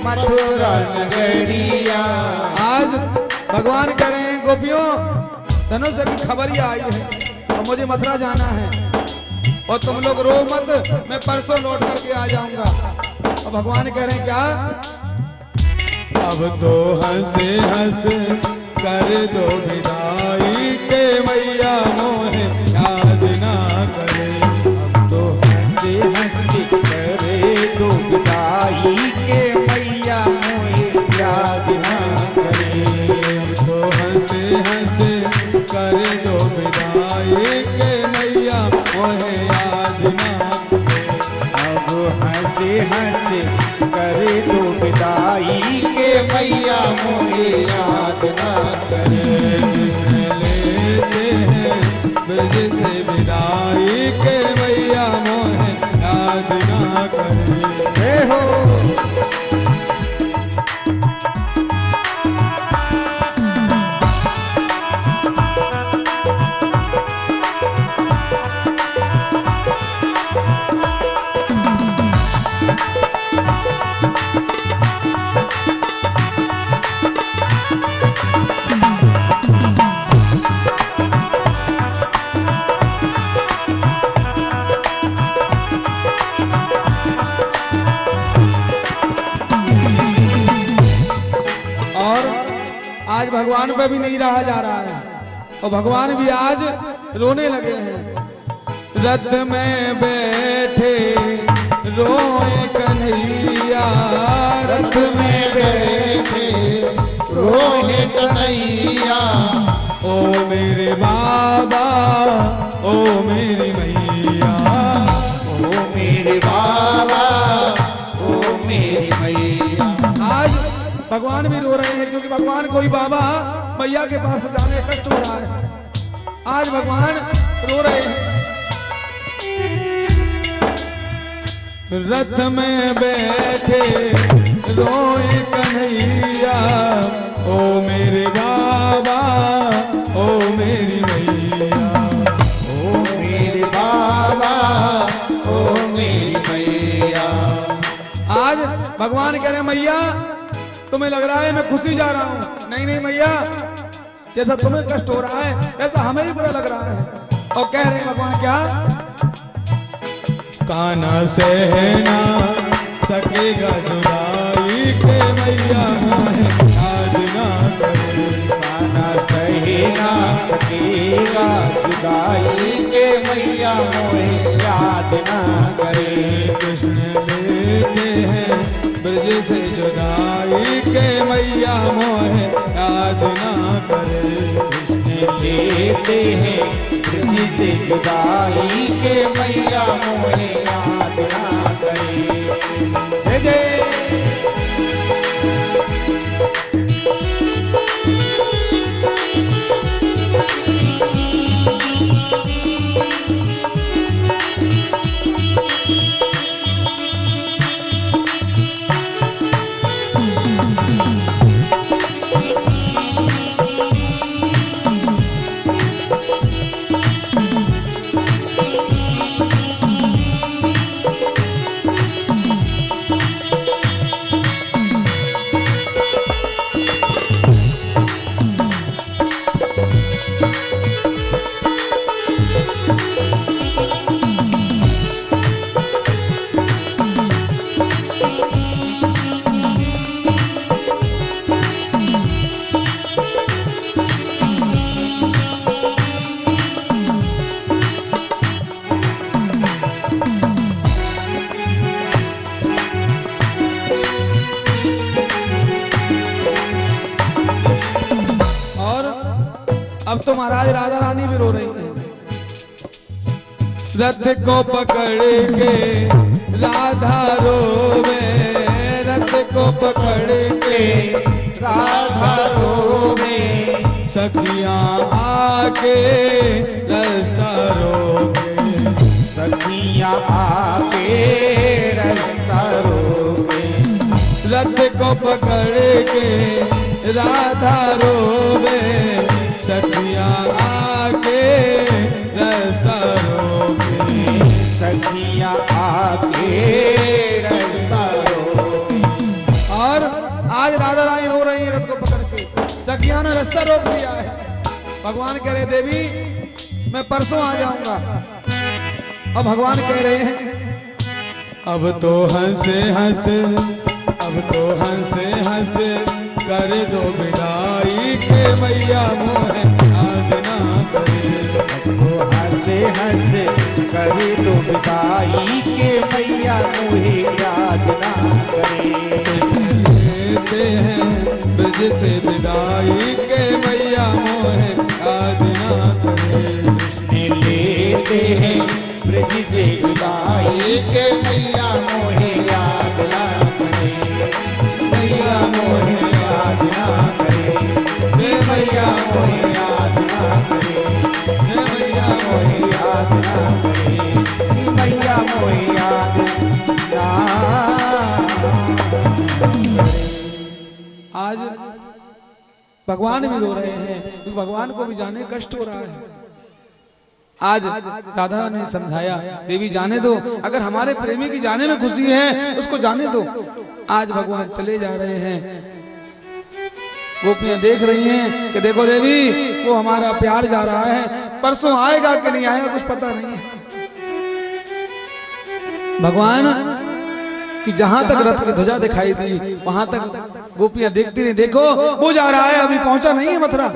मथुरा नगरिया। आज भगवान कह रहे हैं गोपियों, धनुष की खबरिया आई है और मुझे मथुरा जाना है और तुम लोग रो मत, मैं परसों लौट करके आ जाऊंगा। और भगवान कह रहे हैं क्या? अब तो हंसे हंस कर दो विदाई के मैया मोहे याद ना करे। अब तो हंसे हंस के करे दो विदाई के मैया मोहे याद ना करे। अब तो हंसे हंस कर दो विदाई के मैया मोहे याद ना करे। अब हंसे हंसे करे दो विदाई के मैया मोहे याद ना करे। लेते हैं ब्रज से विदाई के मैया मोहे याद ना करे। जय हो। आज भगवान पे भी नहीं रहा जा रहा है और भगवान भी आज रोने लगे हैं। रथ में बैठे रोए कन्हैया, रथ में बैठे रोए कन्हैया, ओ मेरे बाबा ओ मेरी मैया, ओ मेरे बाबा ओ मेरी मैया। आज भगवान भी रो रहे हैं क्योंकि भगवान कोई बाबा मैया के पास जाने कष्ट हो रहा है। आज भगवान रो रहे हैं। रथ में बैठे रोए कन्हैया, ओ मेरे बाबा ओ मेरी मैया, ओ मेरे बाबा ओ मेरी मैया। आज भगवान कह रहे हैं मैया तुम्हें लग रहा है मैं खुशी जा रहा हूं, नहीं नहीं मैया, जैसा तुम्हें कष्ट हो रहा है वैसा हमें भी बुरा लग रहा है। और कह रहे हैं भगवान क्या? कान्हा सहना सकेगा जुदाई के मैया मोहे याद ना करे। कान्हा सहे ना सकेगा जुदाई के मैया मोहे याद ना करे। कृष्ण लेते हैं ब्रज से जुदाई के मैया मोहे याद ना करे। कृष्ण लेते हैं ब्रज से जुदाई के मैया मोहे याद ना करे। जय जय। तो महाराज राधा रानी भी रो रही है। रथ को पकड़ के राधा रोवे, रथ को पकड़ के राधा रोवे, सखियां आके रास्ता रोके, सखियां आके रास्ता रोके। रथ को पकड़ के राधा रोवे, सखियां आके रास्ता रोके, सखियां आके रास्ता रोके। और आज राधा रानी रो रही है रथ को पकड़ के, सखियां ने रास्ता रोक दिया है। भगवान कह रहे देवी मैं परसों आ जाऊंगा। अब भगवान कह रहे हैं अब तो हंसे हंसे, अब तो हंसे हंसे कर दो विदाई के मैया मोह याद ना करे। अब तो हंसे हंसे कर दो विदाई के मैया मुझे याद ना करे। लेते हैं ब्रज से विदाई के मैया मोह याद ना करे। कृष्ण लेते हैं ब्रज से विदाई के मैया मोहे याद ना करे। मैया मोहे याद ना करे, हे मैया मोहे याद ना करे, हे मैया मोहे याद ना करे, हे मैया मोहे याद ना। आज भगवान भी रो रहे हैं क्योंकि भगवान को भी जाने कष्ट हो रहा है। आज राधा ने समझाया देवी जाने दो, अगर हमारे प्रेमी की जाने में खुशी है उसको जाने दो। आज भगवान चले जा रहे हैं, गोपियां देख रही हैं कि देखो देवी वो हमारा प्यार जा रहा है, परसों आएगा कि नहीं आएगा कुछ पता नहीं है। भगवान कि जहां तक रथ की ध्वजा दिखाई दी वहां तक गोपियां देखती रही, देखो वो जा रहा है अभी पहुंचा नहीं है मथुरा।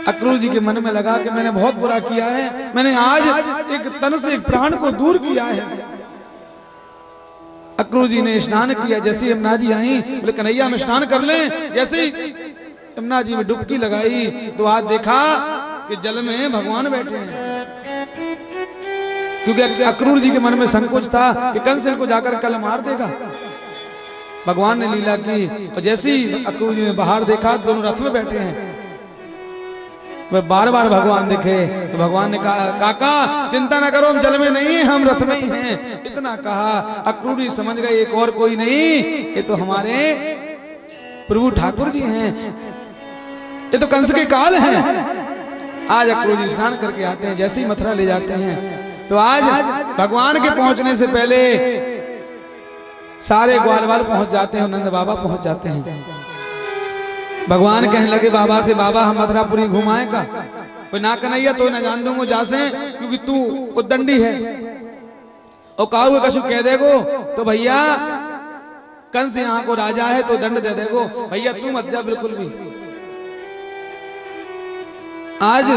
अक्रूर जी के मन में लगा कि मैंने बहुत बुरा किया है, मैंने आज एक तन से एक प्राण को दूर किया है। अक्रूर जी ने स्नान किया, जैसे यमुना जी आई बोले कन्हैया हम स्नान कर लें। जैसे ही यमुना जी में डुबकी लगाई तो आज देखा कि जल में भगवान बैठे हैं। क्योंकि अक्रूर जी के मन में संकोच था कि कंस इनको जाकर कल मार देगा। भगवान ने लीला की और जैसे ही अक्रूर जी ने बाहर देखा दोनों रथ में बैठे हैं। वह बार बार भगवान दिखे तो भगवान ने कहा काका चिंता ना करो हम जल में नहीं है, हम रथ में ही हैं। इतना कहा अक्रूर जी समझ गए एक और कोई नहीं, ये तो हमारे प्रभु ठाकुर जी हैं, ये तो कंस के काल हैं। आज अक्रूर जी स्नान करके आते हैं, जैसे ही मथुरा ले जाते हैं तो आज भगवान के पहुंचने से पहले सारे ग्वाल वाल पहुंच जाते हैं, नंद बाबा पहुंच जाते हैं। भगवान कहने लगे बाबा से बाबा हम मथुरापुरी घुमाए का? कोई ना कन्हैया तो ना जान दूंगा जासे क्योंकि तू उद्दंडी है और काऊ कशु कह देगो तो भैया कंस यहाँ को राजा है तो दंड दे देगो, भैया तू मत जा बिल्कुल भी। आज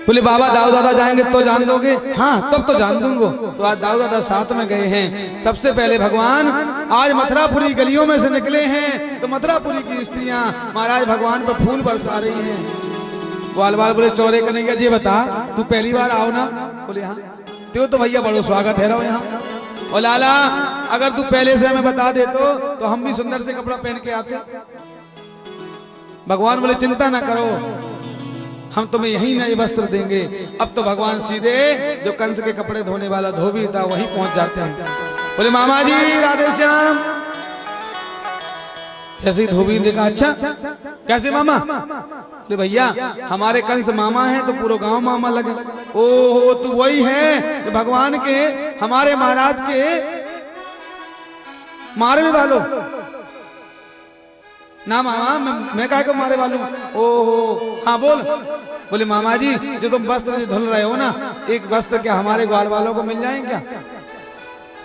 बोले बाबा दाऊ दादा जाएंगे तो जान दोगे? हाँ तब तो जान दूंगो। तो आज दाऊ दादा साथ में गए हैं। सबसे पहले भगवान आज मथुरापुरी गलियों में से निकले हैं तो मथुरापुरी की स्त्रियां महाराज भगवान पर फूल बरसा रही हैं। ग्वाल वाल बोले चौरे कन्हैया जी बता तू पहली बार आओ ना? बोले हाँ। तो भैया बड़ो स्वागत है रहो यहाँ। और लाला अगर तू पहले से हमें बता दे तो हम भी सुंदर से कपड़ा पहन के आते। भगवान बोले चिंता ना करो हम तुम्हें यही नए वस्त्र देंगे। अब तो भगवान सीधे जो कंस के कपड़े धोने वाला धोबी था वहीं पहुंच जाते हैं। बोले मामा जी राधे श्याम। जैसे धोबी देखा अच्छा कैसे मामा? बोले भैया हमारे कंस मामा हैं तो पूरा गांव मामा लगे। ओहो तू वही है तो भगवान के हमारे महाराज के मारने वालों ना मामा मैं काहे को मारे वालू? ओहो हाँ बोल। बोले मामा जी जो तुम वस्त्र धुल रहे हो ना एक वस्त्र क्या हमारे ग्वाल वालों को मिल जाए क्या?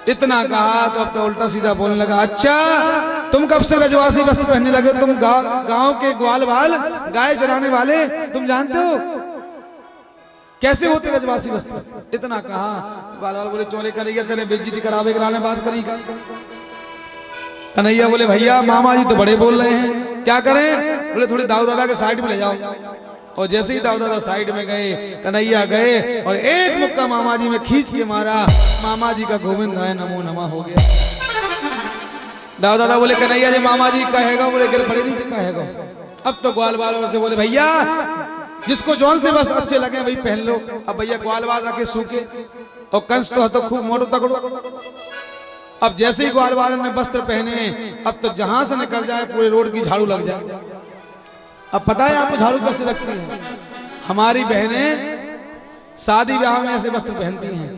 इतना कहा तो अब तो उल्टा सीधा बोलने लगा अच्छा तुम कब से रजवासी वस्त्र पहनने लगे? तुम गांव के ग्वाल वाल गाय चराने वाले तुम जानते हो कैसे होते रजवासी वस्त्र? इतना कहा ग्वाल वाल बोले चोरे करेगा तेरे बेइज्जती करावे कराने बात करेगा। कन्हैया बोले भैया मामा जी तो बड़े बोल रहे हैं क्या करें? बोले थोड़ी दाऊ दादा के साइड में ले जाओ। और जैसे ही दाऊ दादा साइड में गए, कन्हैया गए और एक मुक्का मामा जी में खींच के मारा। मामा जी का गोविंद है नमो नमः हो गया। दाऊ दादा बोले कन्हैया जी मामा जी कहेगा, बोले गिर पड़े नीचे कहेगा। अब तो ग्वाल वालों से बोले भैया जिसको जौन से बस अच्छे लगे वही पहन लो। अब भैया ग्वाल वाल रखे सूखे और कंस तो खूब मोटो तगड़ो। अब जैसे ही ग्वाल वालों ने वस्त्र पहने, अब तो जहां से निकल जाए पूरे रोड की झाड़ू लग जाए। अब पता है आपको झाड़ू कैसे रखती है? हमारी बहनें शादी ब्याह में ऐसे वस्त्र पहनती हैं,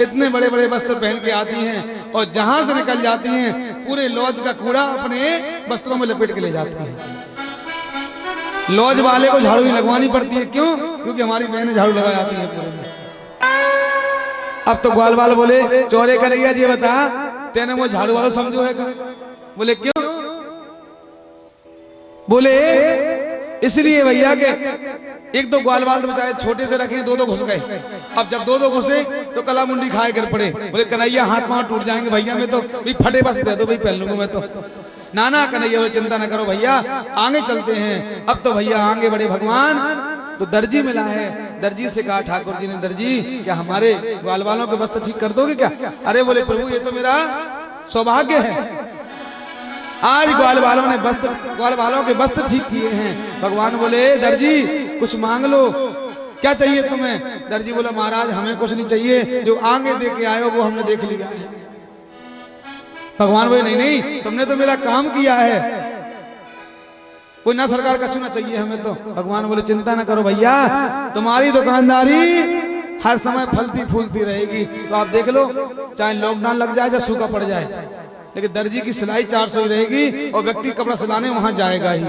इतने बड़े बड़े वस्त्र पहन के आती हैं और जहां से निकल जाती हैं पूरे लॉज का कूड़ा अपने वस्त्रों में लपेट के ले जाती हैं। लॉज वाले को झाड़ू ही लगवानी पड़ती है। क्यों? क्योंकि हमारी बहनें झाड़ू लगा जाती हैं पूरे में। अब तो ग्वाल वाले बोले चोरे कन्हैया जी बता तेने वो झाड़ू वाला समझो है का? बोले क्यों? बोले इसलिए भैया के एक दो ग्वाल वाल तो बेचारे छोटे से रखे, दो दो घुस गए। अब जब दो दो घुसे तो कला मुंडी खाए गिर पड़े। बोले कन्हैया हाथ पांव टूट जाएंगे भैया, मैं तो भाई फटे बस दे दो भाई पहन लूंगा मैं तो। नाना कन्हैया बोले चिंता न करो भैया आगे चलते हैं। अब तो भैया आगे बड़े भगवान। तो दर्जी मिला है, दर्जी से कहा ठाकुर जी ने दर्जी क्या हमारे ग्वाल वालों के वस्त्र ठीक कर दोगे क्या? अरे बोले प्रभु ये तो मेरा सौभाग्य है, आज ग्वाल वालों के वस्त्र ठीक किए हैं। भगवान बोले दर्जी कुछ मांग लो, क्या चाहिए तुम्हें? दर्जी बोला महाराज हमें कुछ नहीं चाहिए, जो आगे दे के आए हो वो हमने देख लिया है। भगवान बोले नहीं नहीं तुमने तो मेरा काम किया है, कोई ना सरकार का चुना चाहिए हमें तो। भगवान बोले चिंता ना करो भैया तुम्हारी दुकानदारी हर समय फलती फूलती रहेगी। तो आप देख लो चाहे लॉकडाउन लग जाए या सूखा पड़ जाए, लेकिन दर्जी की सिलाई 400 ही रहेगी और व्यक्ति कपड़ा सिलाने वहां जाएगा ही।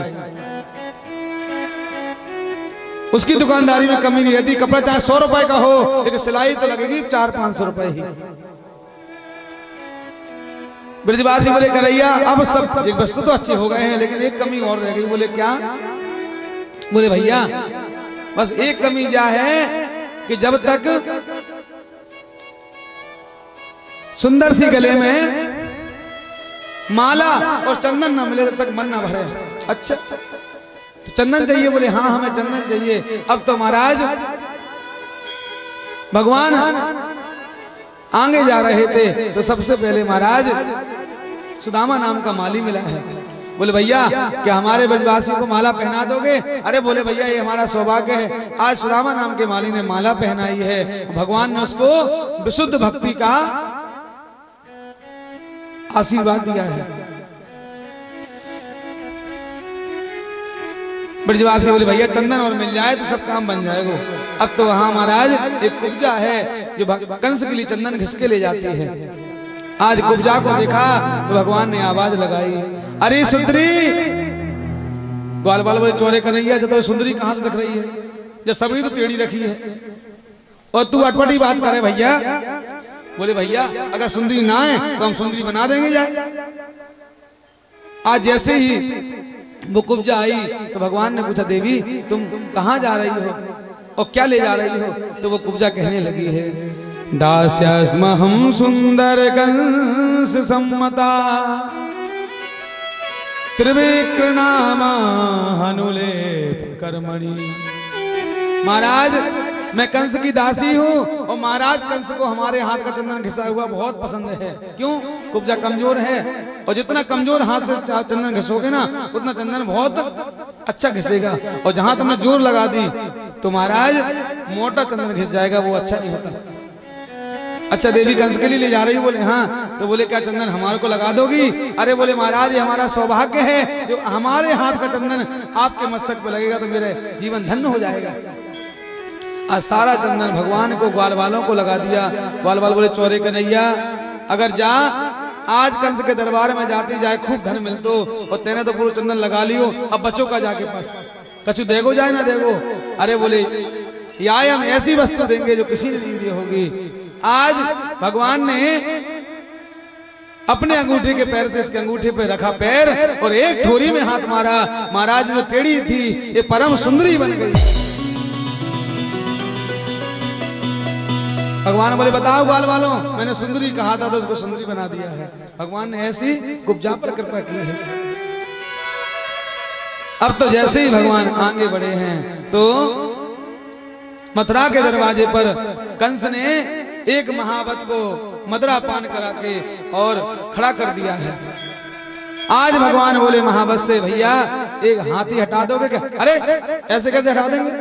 उसकी दुकानदारी में कमी नहीं रहती। कपड़ा चाहे 100 रुपए का हो लेकिन सिलाई तो लगेगी 400-500 रुपए ही। ब्रजवासी बोले कन्हैया अब सब वस्तु तो अच्छे हो गए हैं लेकिन एक कमी और रह गई। बोले क्या? बोले भैया बस एक कमी क्या है कि जब तक सुंदर सी गले में माला और चंदन न मिले तब तक मन न भरे। अच्छा तो चंदन चाहिए? बोले हाँ हमें चंदन चाहिए। अब तो महाराज भगवान आगे जा रहे थे तो सबसे पहले महाराज सुदामा नाम का माली मिला है। बोले भैया क्या हमारे ब्रजवासियों को माला पहना दोगे? अरे बोले भैया ये हमारा सौभाग्य है, आज सुदामा नाम के माली ने माला पहनाई है। भगवान ने उसको विशुद्ध भक्ति का आशीर्वाद दिया है। ब्रजवासी बोले भैया चंदन और मिल जाए तो सब काम बन जाएगा। अब तो वहां महाराज एक कुब्जा है जो कंस के लिए चंदन घिस के ले जाती है। आज कुब्जा को देखा तो भगवान ने आवाज लगाई अरे सुंदरी। ग्वाल वाल बोले चोरे कन्हैया जब तो सुंदरी कहां से दिख रही है, जब सबरी तो टेढ़ी रखी है और तू अटपटी बात करे भैया। बोले भैया अगर सुंदरी ना आए तो हम सुंदरी बना देंगे जाए। आज जैसे ही वो कुब्जा आई तो भगवान ने पूछा देवी तुम कहां जा रही हो और क्या ले जा रही हो? तो वो कुब्जा कहने लगी है दास्यस्महं सुंदर कंस सम्मता त्रिविक्रनामा हनुलेप कर्मणि। महाराज मैं कंस की दासी हूँ और महाराज कंस को हमारे हाथ का चंदन घिसा हुआ बहुत पसंद है। क्यों? कुब्जा कमजोर है और जितना कमजोर हाथ से चंदन घिसोगे ना उतना चंदन बहुत अच्छा घिसेगा, और जहां तुमने जोर लगा दी तो महाराज मोटा चंदन घिस जाएगा, वो अच्छा नहीं होता। अच्छा देवी कंस के लिए ले जा रही? बोले हाँ। तो बोले क्या चंदन हमारे को लगा दोगी? अरे बोले महाराज ये हमारा सौभाग्य है जो हमारे हाथ का चंदन आपके मस्तक पे लगेगा तो मेरे जीवन धन्य हो जाएगा। आज सारा चंदन भगवान को ग्वाल वालों को लगा दिया। ग्वाल वाल बोले चोरे कन्हैया अगर जा आज कंस के दरबार में जाती जाए खूब धन मिलतो और तेने तो पूरा चंदन लगा लियो, अब बच्चों का जाके पास कछु देगो जाए ना देगो? अरे बोले या हम ऐसी वस्तु देंगे जो किसी ने नहीं दी होगी। आज भगवान ने अपने अंगूठे के पैर से इसके अंगूठे पे रखा पैर और एक ठोरी में हाथ मारा। महाराज जो टेढ़ी थी ये परम सुंदरी बन गई। भगवान बोले बताओ ग्वाल वालों मैंने सुंदरी कहा था तो उसको सुंदरी बना दिया है। भगवान ने ऐसी कुब्जा पर कृपा की है। अब तो जैसे ही भगवान आगे बढ़े हैं तो मथुरा के दरवाजे पर कंस ने एक महावत को मदरा पान करा के और खड़ा कर दिया है। आज भगवान बोले महावत से, भैया एक हाथी हटा दोगे क्या? अरे ऐसे कैसे हटा देंगे?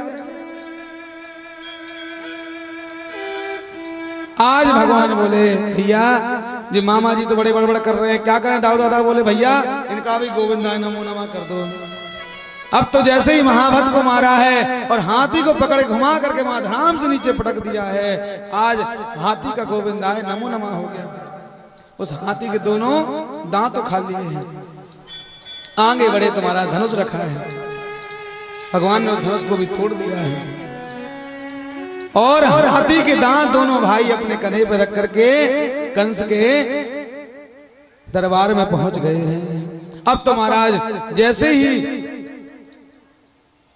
आज भगवान बोले भैया जी मामा जी तो बड़े बड़बड़ कर रहे हैं, क्या करें? दाऊ दादा बोले भैया इनका भी गोविंदाय नमो नमः कर दो। अब तो जैसे ही महाभत को मारा है और हाथी को पकड़े घुमा करके धड़ाम से नीचे पटक दिया है, आज हाथी का गोविंदाय नमो नमः हो गया। उस हाथी के दोनों दांत तो खा लिए हैं। आगे बढ़े तुम्हारा धनुष रखा है, भगवान ने उस धनुष को भी तोड़ दिया है और हाथी के दांत दोनों भाई अपने कंधे पर रख करके कंस के दरबार में पहुंच गए हैं। अब तो महाराज जैसे ही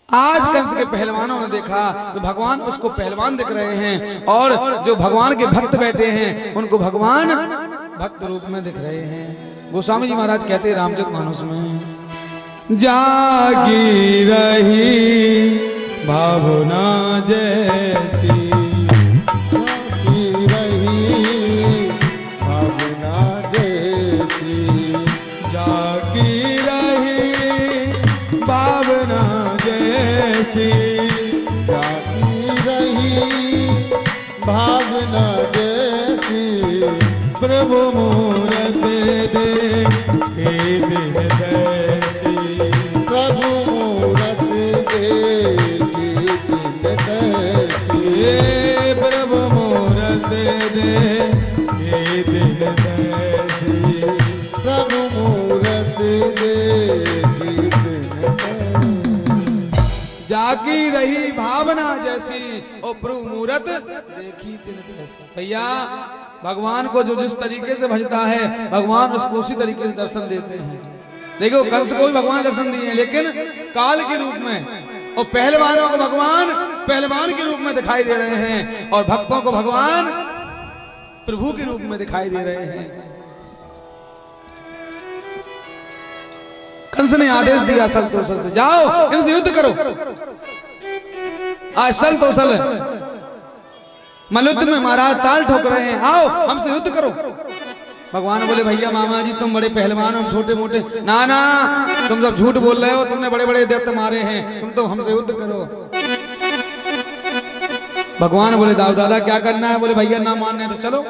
आज कंस के पहलवानों ने देखा तो भगवान उसको पहलवान दिख रहे हैं और जो भगवान के भक्त बैठे हैं उनको भगवान भक्त रूप में दिख रहे हैं। गोस्वामी जी महाराज कहते हैं रामचरितमानस में, जागी रही भावना जैसी, जागी रही भावना जैसी, जागी रही भावना जैसी, जागी रही भावना जैसी, प्रभु मूरत देखी दिन तैसी, प्रभु मूरत देखी दिन तैसी, प्रभु मूरत देखी दिन तैसी, प्रभु मूरत देखी दिन तैसी। जागी रही भावना जैसी और प्रभु मूरत देखी दिन तैसी। भैया भगवान को जो जिस तरीके से भजता है भगवान उसको उसी तरीके से दर्शन देते हैं। देखो कंस को भी भगवान दर्शन दिए हैं लेकिन काल के रूप में, और पहलवानों को भगवान पहलवान के रूप में दिखाई दे रहे हैं और भक्तों को भगवान प्रभु के रूप में दिखाई दे रहे हैं। कंस ने आदेश दिया सल तोसल से, जाओ इनसे युद्ध करो। आज सल तोसल मल्लयुद्ध में महाराज ताल ठोक रहे हैं, आओ हमसे युद्ध करो। भगवान बोले भैया मामा जी तुम बड़े पहलवान हो, छोटे मोटे, ना ना तुम सब झूठ बोल रहे हो, तुमने बड़े बड़े दैत्य मारे हैं, तुम तो हमसे युद्ध करो। भगवान बोले दाऊ दादा क्या करना है? बोले भैया ना मानना है तो चलो।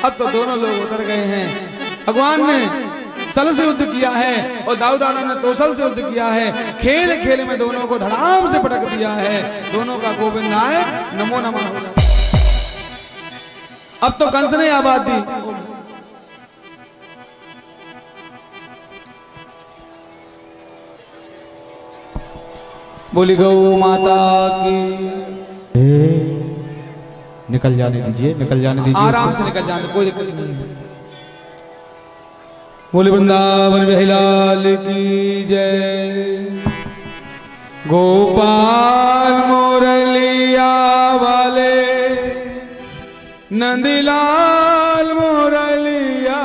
अब तो दोनों लोग उतर गए हैं। भगवान ने सल से युद्ध किया है और दाऊ दादा ने तोसल से युद्ध किया है। खेल खेल में दोनों को धड़ाम से पटक दिया है, दोनों का गोविंदाय नमो नमः हो जाता। अब तो कंस ने आबाद दी। बोली गौ माता की। निकल जाने दीजिए, निकल जाने दीजिए, आराम से निकल जाने, कोई दिक्कत नहीं है। बोली वृंदावन बिहारी की जय। गोपाल मुरलिया वाले नंदलाल मुरलिया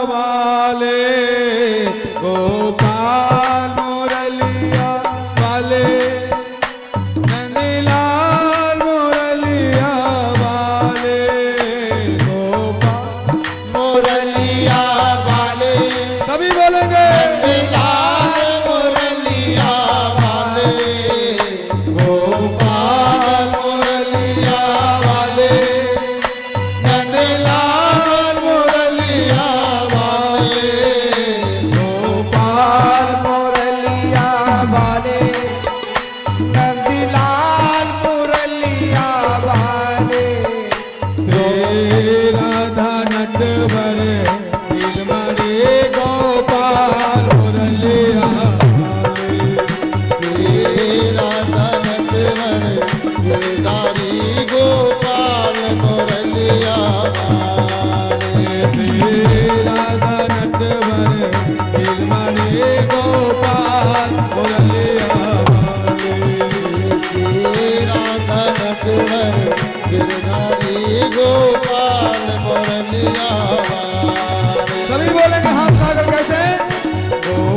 वाले, गोपाल मुरलिया वाले नंदलाल मुरलिया वाले, गोपाल मुरलिया वाले सभी बोलेंगे लाल मुरलिया वाले, गोपाल मुरलिया वाले, नंदलाल मुरलिया वाले, गोपाल मुरलिया वाले, नंदलाल मुरलिया वाले, श्री राधा नटवर दिलमणि गोपाल मुरलिया वाले, श्री राधा नटवर गिरधारी गोपाल मुरलिया वाले, श्री राधा नटवर दिलमणि गोपाल मुरलिया वाले, श्री राधा नटवर गिरधारी गोपाल मुरलिया वाले। सभी बोलेंगे हाथ सागर कैसे?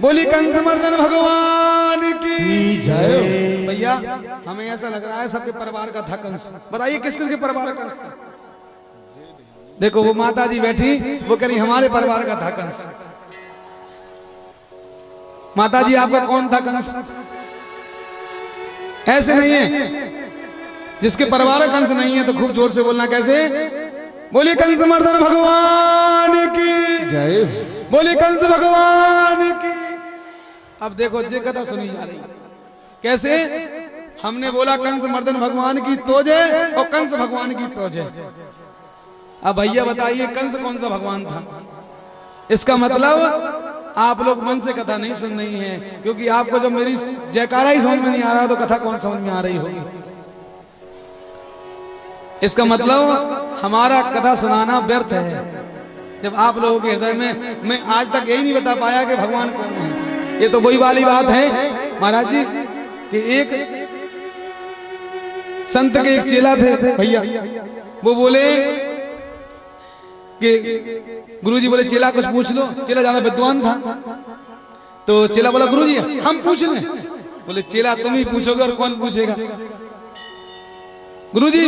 बोली कंस मर्दन भगवान की जय। भैया हमें ऐसा लग रहा है सबके परिवार का था कंस। बताइए किस किस के परिवार का कंस था? देखो वो माता जी बैठी, वो कह रही हमारे परिवार का था कंस। माता जी आपका कौन था कंस? ऐसे नहीं है, जिसके परिवार कंस नहीं है तो खूब जोर से बोलना। कैसे? बोलिए कंस मर्दन भगवान की जय। बोलिए कंस भगवान की। अब देखो ये कथा सुनी जा रही। कैसे? हमने बोला कंस मर्दन भगवान की तो जय और कंस भगवान की तो जय। अब भैया बताइए कंस कौन सा भगवान था? इसका मतलब आप लोग मन से कथा नहीं सुन रही हैं, क्योंकि आपको जब मेरी जयकारा ही समझ में नहीं आ रहा तो कथा कौन समझ में आ रही होगी। इसका मतलब हमारा कथा सुनाना व्यर्थ है जब आप लोगों के हृदय में मैं आज तक यही नहीं बता पाया कि भगवान कौन है। ये तो वही वाली बात है महाराज जी कि एक संत के एक चेला थे भैया, वो बोले कि गुरुजी बोले चेला कुछ पूछ लो। चेला ज्यादा विद्वान था तो चेला बोला गुरुजी हम पूछ लें। बोले चेला तुम ही पूछोगे और कौन पूछेगा? गुरुजी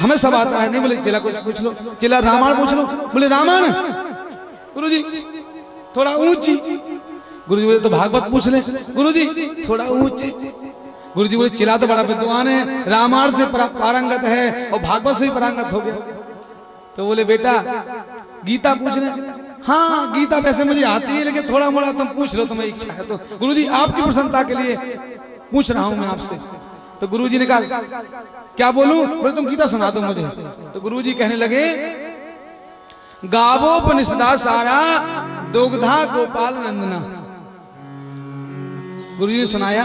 हमें सब आता है। नहीं बोले चेला कुछ पूछ लो। चेला रामायण पूछ लो। बोले रामायण? गुरुजी थोड़ा ऊंची। गुरुजी बोले तो भागवत पूछ ले। गुरुजी थोड़ा ऊंची। गुरुजी बोले चेला तो बड़ा विद्वान है, रामायण से पारंगत है और भागवत से भी पारंगत हो गया। तो बोले बेटा गीता पूछ ले। हाँ गीता वैसे मुझे आती है लेकिन थोड़ा मोड़ा तुम पूछ लो, तुम्हें इच्छा है तो। गुरुजी आपकी प्रसन्नता के लिए पूछ रहा हूं मैं आपसे। तो गुरुजी ने कहा क्या बोलूं? बोले तुम गीता सुना दो मुझे। तो गुरुजी कहने लगे गावोपनिषदा सारा दुग्धा गोपाल नंदना। गुरुजी ने सुनाया।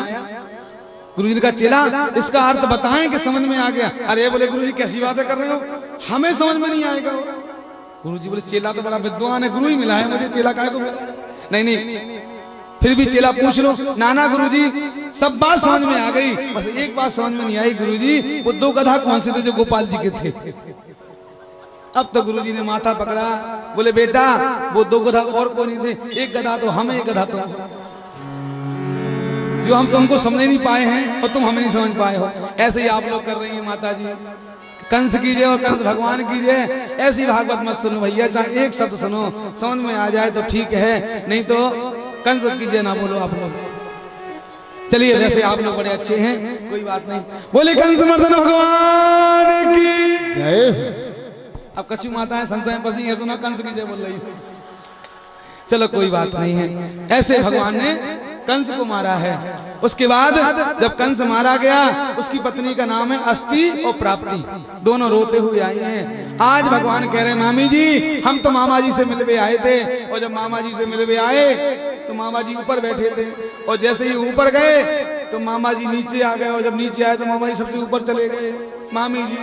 गुरुजी ने कहा चेला इसका अर्थ बताएं कि समझ में आ गया। अरे बोले गुरुजी कैसी बातें कर रहे हो, हमें समझ में नहीं आएगा। गुरुजी बोले चेला तो बड़ा विद्वान है, गुरु ही मिला है मुझे, चेला काहे को मिला? नहीं फिर भी चेला पूछ लो। नाना गुरुजी सब बात समझ में आ गई, बस एक बात समझ में नहीं आई गुरुजी, वो दो गधा कौन से थे जो गोपाल जी के थे? अब तो गुरुजी ने माथा पकड़ा। बोले बेटा वो दो गधा और कौन थे? एक गधा तो हम, एक गधा तो जो हम तुमको समझ नहीं पाए हैं और तुम हमें नहीं समझ पाए हो। ऐसे ही आप लोग कर रही हैं माता जी। कंस कीजिए और कंस भगवान कीजिए, ऐसी भागवत मत सुनो भैया। चाहे एक शब्द सुनो समझ में आ जाए तो ठीक है, नहीं तो कंस कीजिए ना बोलो आप लोग। चलिए वैसे आप लोग बड़े अच्छे हैं, कोई बात नहीं। बोले कंस मर्दन भगवान की जय। अब कछु माताएं संशय में फंसी है, सुना कंस की जय बोल रही है। चलो कोई बात नहीं है। ऐसे भगवान ने कंस को मारा है। उसके बाद जब कंस मारा गया उसकी पत्नी का नाम है अस्ति और प्राप्ति, दोनों रोते हुए आई हैं। आज भगवान कह रहे हैं मामी जी हम तो मामा जी से मिलने आए थे, और जब मामा जी से मिलने आए तो मामा जी ऊपर बैठे थे, और जैसे ही ऊपर गए तो मामा जी नीचे आ गए, और जब नीचे आए तो मामा जी सबसे ऊपर चले गए। मामी जी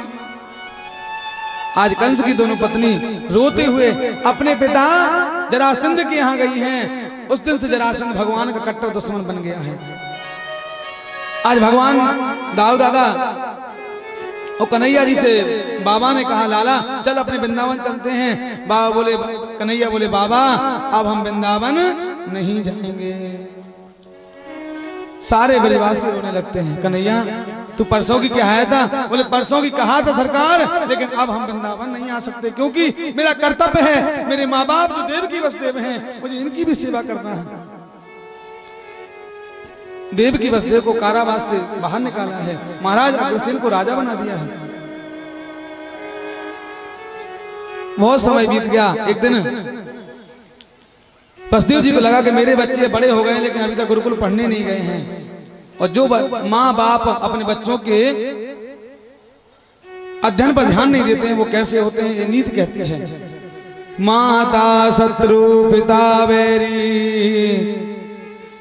आज कंस की दोनों पत्नी रोते हुए अपने पिता जरासंध के यहाँ गई हैं। उस दिन से जरासंध भगवान का कट्टर दुश्मन बन गया है। आज भगवान दाऊ दादा और कन्हैया जी से बाबा ने कहा लाला चल अपने वृंदावन चलते हैं। बाबा बोले, कन्हैया बोले बाबा अब हम वृंदावन नहीं जाएंगे। सारे ब्रजवासी रोने लगते हैं। कन्हैया तू परसों की क्या है था? बोले परसों की कहा था सरकार, लेकिन अब हम वृंदावन नहीं आ सकते क्योंकि मेरा कर्तव्य है। मेरे माँ बाप जो देव की वसुदेव हैं मुझे इनकी भी सेवा करना है। देव की वसुदेव को कारावास से बाहर निकाला है, महाराज अग्रसेन को राजा बना दिया है। बहुत समय बीत गया। एक दिन वसुदेव जी को लगा कि मेरे बच्चे बड़े हो गए लेकिन अभी तक गुरुकुल पढ़ने नहीं गए हैं, और जो माँ बाप अपने बच्चों के अध्ययन पर ध्यान नहीं देते हैं वो कैसे होते हैं? ये नीति कहती है माता शत्रु पिता वैरी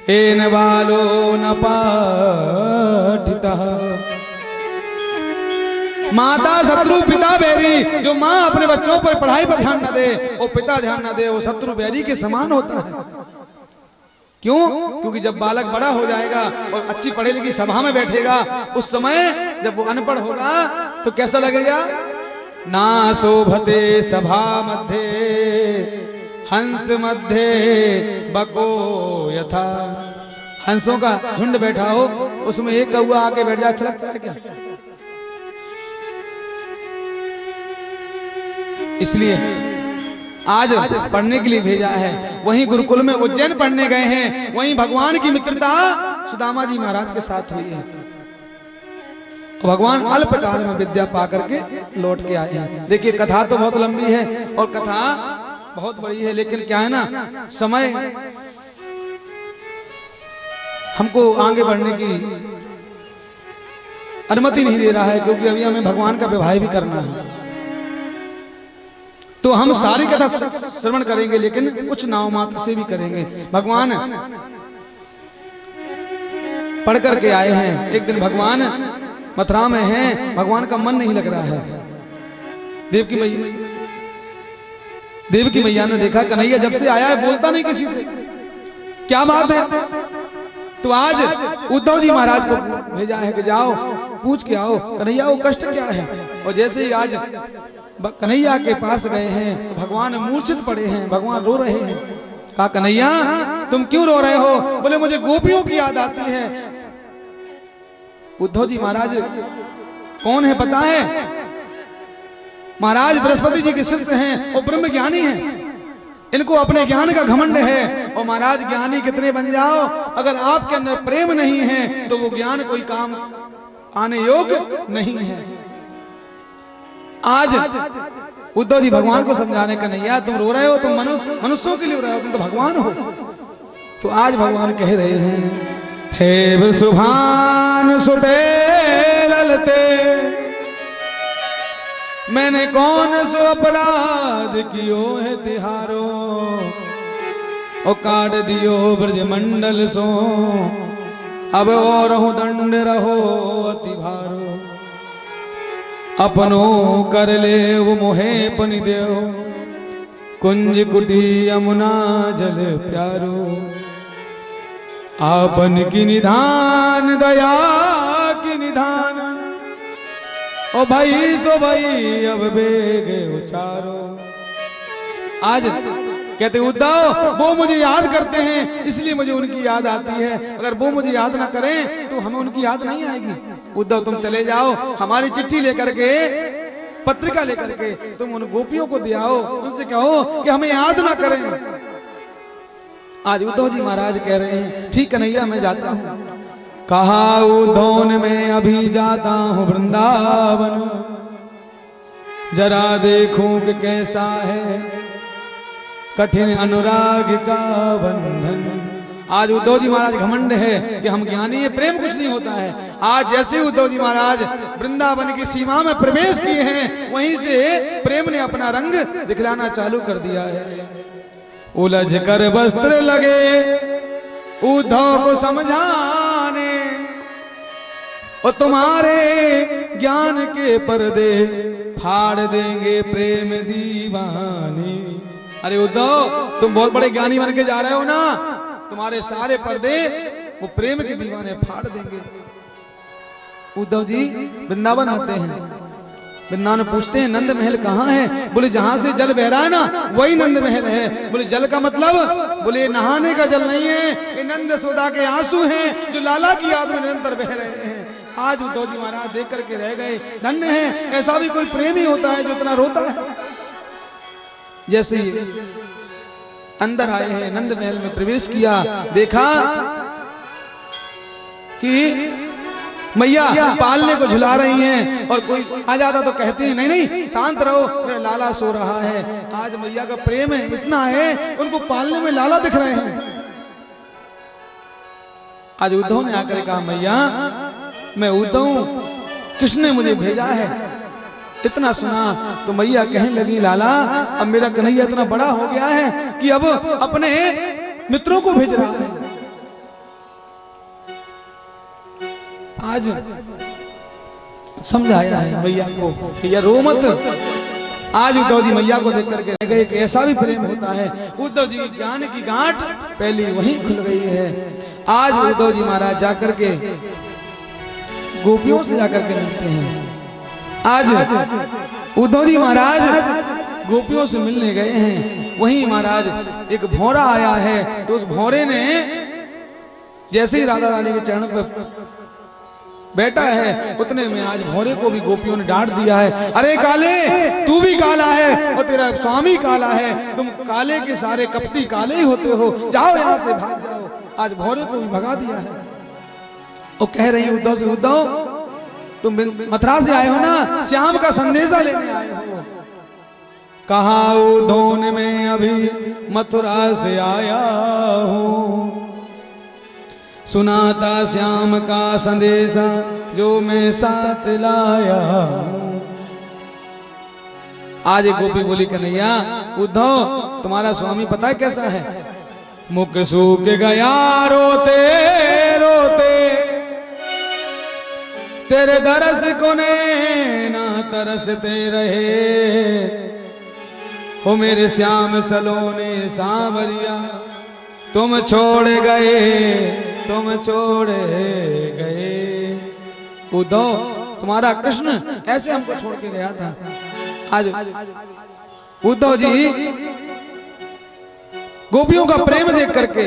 एन बालो न पाठितः। माता शत्रु पिता बैरी, जो माँ अपने बच्चों पर पढ़ाई पर ध्यान न दे और पिता ध्यान न दे वो शत्रु बैरी के समान होता है। क्यों? क्योंकि जब बालक बड़ा हो जाएगा और अच्छी पढ़े लिखी सभा में बैठेगा उस समय जब वो अनपढ़ होगा तो कैसा लगेगा? ना शोभते सभा मध्य हंस मध्य बको यथा। हंसों का झुंड बैठा हो, उसमें एक कौआ आके बैठ जाए, अच्छा लगता है क्या? इसलिए आज पढ़ने के लिए भेजा है। वहीं गुरुकुल में उज्जैन पढ़ने गए हैं, वहीं भगवान की मित्रता सुदामा जी महाराज के साथ हुई है। भगवान अल्पकाल में विद्या पा करके लौट के आए हैं। देखिए कथा तो बहुत लंबी है और कथा बहुत बड़ी है, लेकिन क्या है ना, समय हमको आगे बढ़ने की अनुमति नहीं दे रहा है, क्योंकि अभी हमें भगवान का विवाह भी करना है। तो हम सारी कथा श्रवण करेंगे, लेकिन कुछ नाव मात्र से भी करेंगे। भगवान पढ़ करके आए हैं। एक दिन भगवान मथुरा में हैं, भगवान का मन नहीं लग रहा है। देवकी मैया ने देखा कन्हैया जब से आया है बोलता नहीं किसी से, क्या बात है? तो आज उद्धव जी महाराज को भेजा है कि जाओ पूछ के आओ कन्हैया वो कष्ट क्या है। और जैसे ही आज कन्हैया के पास गए हैं तो भगवान मूर्छित पड़े हैं, भगवान रो रहे हैं। कहा कन्हैया तुम क्यों रो रहे हो? बोले मुझे गोपियों की याद आती है। उद्धव जी महाराज कौन है पता है? महाराज बृहस्पति जी के शिष्य हैं और ब्रह्म ज्ञानी हैं। इनको अपने ज्ञान का घमंड है। और महाराज ज्ञानी कितने बन जाओ, अगर आपके अंदर प्रेम नहीं है तो वो ज्ञान कोई काम आने योग्य नहीं है। आज उद्धव जी भगवान को समझाने का नहीं, तुम रो रहे हो, तुम मनुष्यों के लिए रो रहे हो, तुम तो भगवान हो। तो आज भगवान कह रहे हैं हे वृषभान सुते ललते, मैंने कौन सो अपराध कियो है तिहारो, और काट दियो ब्रज मंडल सो, अब और रहूं दंड रहो अति भारो, अपनो कर ले वो मोहे पनि देव, कुंज कुटी यमुना जल प्यारो, आपन की निधान दया की निधान, ओ भाई सो भाई अब बेग उचारो। आज कहते उद्धव वो मुझे याद करते हैं इसलिए मुझे उनकी याद आती है, अगर वो मुझे याद ना करें तो हमें उनकी याद नहीं आएगी। उद्धव तुम चले जाओ, हमारी चिट्ठी लेकर के, पत्रिका लेकर के तुम उन गोपियों को दियाओ, उनसे कहो कि हमें याद ना करें। आज उद्धव जी महाराज कह रहे हैं ठीक कन्हैया मैं जाता हूं। कहा उद्धव ने मैं अभी जाता हूं वृंदावन, जरा देखूं कि कैसा है कठिन अनुराग का बंधन। आज उद्धव जी महाराज घमंड है कि हम ज्ञानी है, प्रेम कुछ नहीं होता है। आज जैसे उद्धव जी महाराज वृंदावन की सीमा में प्रवेश किए हैं, वहीं से प्रेम ने अपना रंग दिखलाना चालू कर दिया है। उलझ कर वस्त्र लगे उद्धव को समझाने, और तुम्हारे ज्ञान के पर्दे फाड़ देंगे प्रेम दीवाने। अरे उद्धव तुम बहुत बड़े ज्ञानी बन के जा रहे हो ना, तुम्हारे सारे पर्दे वो प्रेम के दीवाने फाड़ देंगे। उद्धव जी वृंदावन आते हैं, वृंदावन पूछते हैं नंद महल कहाँ है? बोले जहां से जल बह रहा है ना वही नंद महल है। बोले जल का मतलब? बोले नहाने का जल नहीं है, ये नंद यशोदा के आंसू हैं जो लाला की याद में निरंतर बह रहे हैं। आज उद्धव जी महाराज देख करके रह गए, धन्य है, ऐसा भी कोई प्रेम ही होता है जो इतना रोता है। जैसे अंदर आए हैं, नंद महल में प्रवेश किया, देखा कि मैया पालने को झुला रही हैं, और कोई आ जाता तो कहते हैं नहीं नहीं शांत रहो, मेरा लाला सो रहा है। आज मैया का प्रेम है इतना है, उनको पालने में लाला दिख रहे हैं। आज उद्धव ने आकर कहा मैया मैं उद्धव हूं, किसने मुझे भेजा है? इतना सुना तो मैया कहने लगी लाला अब मेरा कन्हैया इतना बड़ा हो गया है कि अब अपने मित्रों को भेज रहा है। आज समझाया है मैया को, भैया रो मत। आज उद्धव जी मैया को देख करके रह गए कि ऐसा भी प्रेम होता है। उद्धव जी की ज्ञान की गांठ पहली वहीं खुल गई है। आज उद्धव जी महाराज जाकर के गोपियों से जाकर के मिलते हैं। आज उद्धव जी महाराज गोपियों से मिलने गए हैं, वहीं महाराज एक भौरा आया है, तो उस भौरे ने जैसे ही राधा रानी के चरण पर बैठा है, उतने में आज भौरे को भी गोपियों ने डांट दिया है, अरे काले तू भी काला है और तेरा स्वामी काला है, तुम काले के सारे कपटी काले ही होते हो, जाओ यहाँ से भाग जाओ। आज भौरे को भी भगा दिया है। और कह रही उद्धव से, उद्धव तुम मथुरा से आए हो ना, श्याम का संदेशा लेने आए हो। कहा उद्धव ने मैं अभी मथुरा से आया हूं, सुनाता श्याम का संदेशा जो मैं साथ लाया। आज एक गोपी बोली, कन्हैया उद्धव तुम्हारा स्वामी पता है कैसा है, मुख सूख गया रोते रोते, तेरे दरस को ना तरसते रहे, हो मेरे श्याम सलोने सांवरिया, तुम छोड़ गए, तुम छोड़ गए। उद्धव तुम्हारा कृष्ण ऐसे हमको छोड़ के गया था। आज उद्धव जी गोपियों का प्रेम देख करके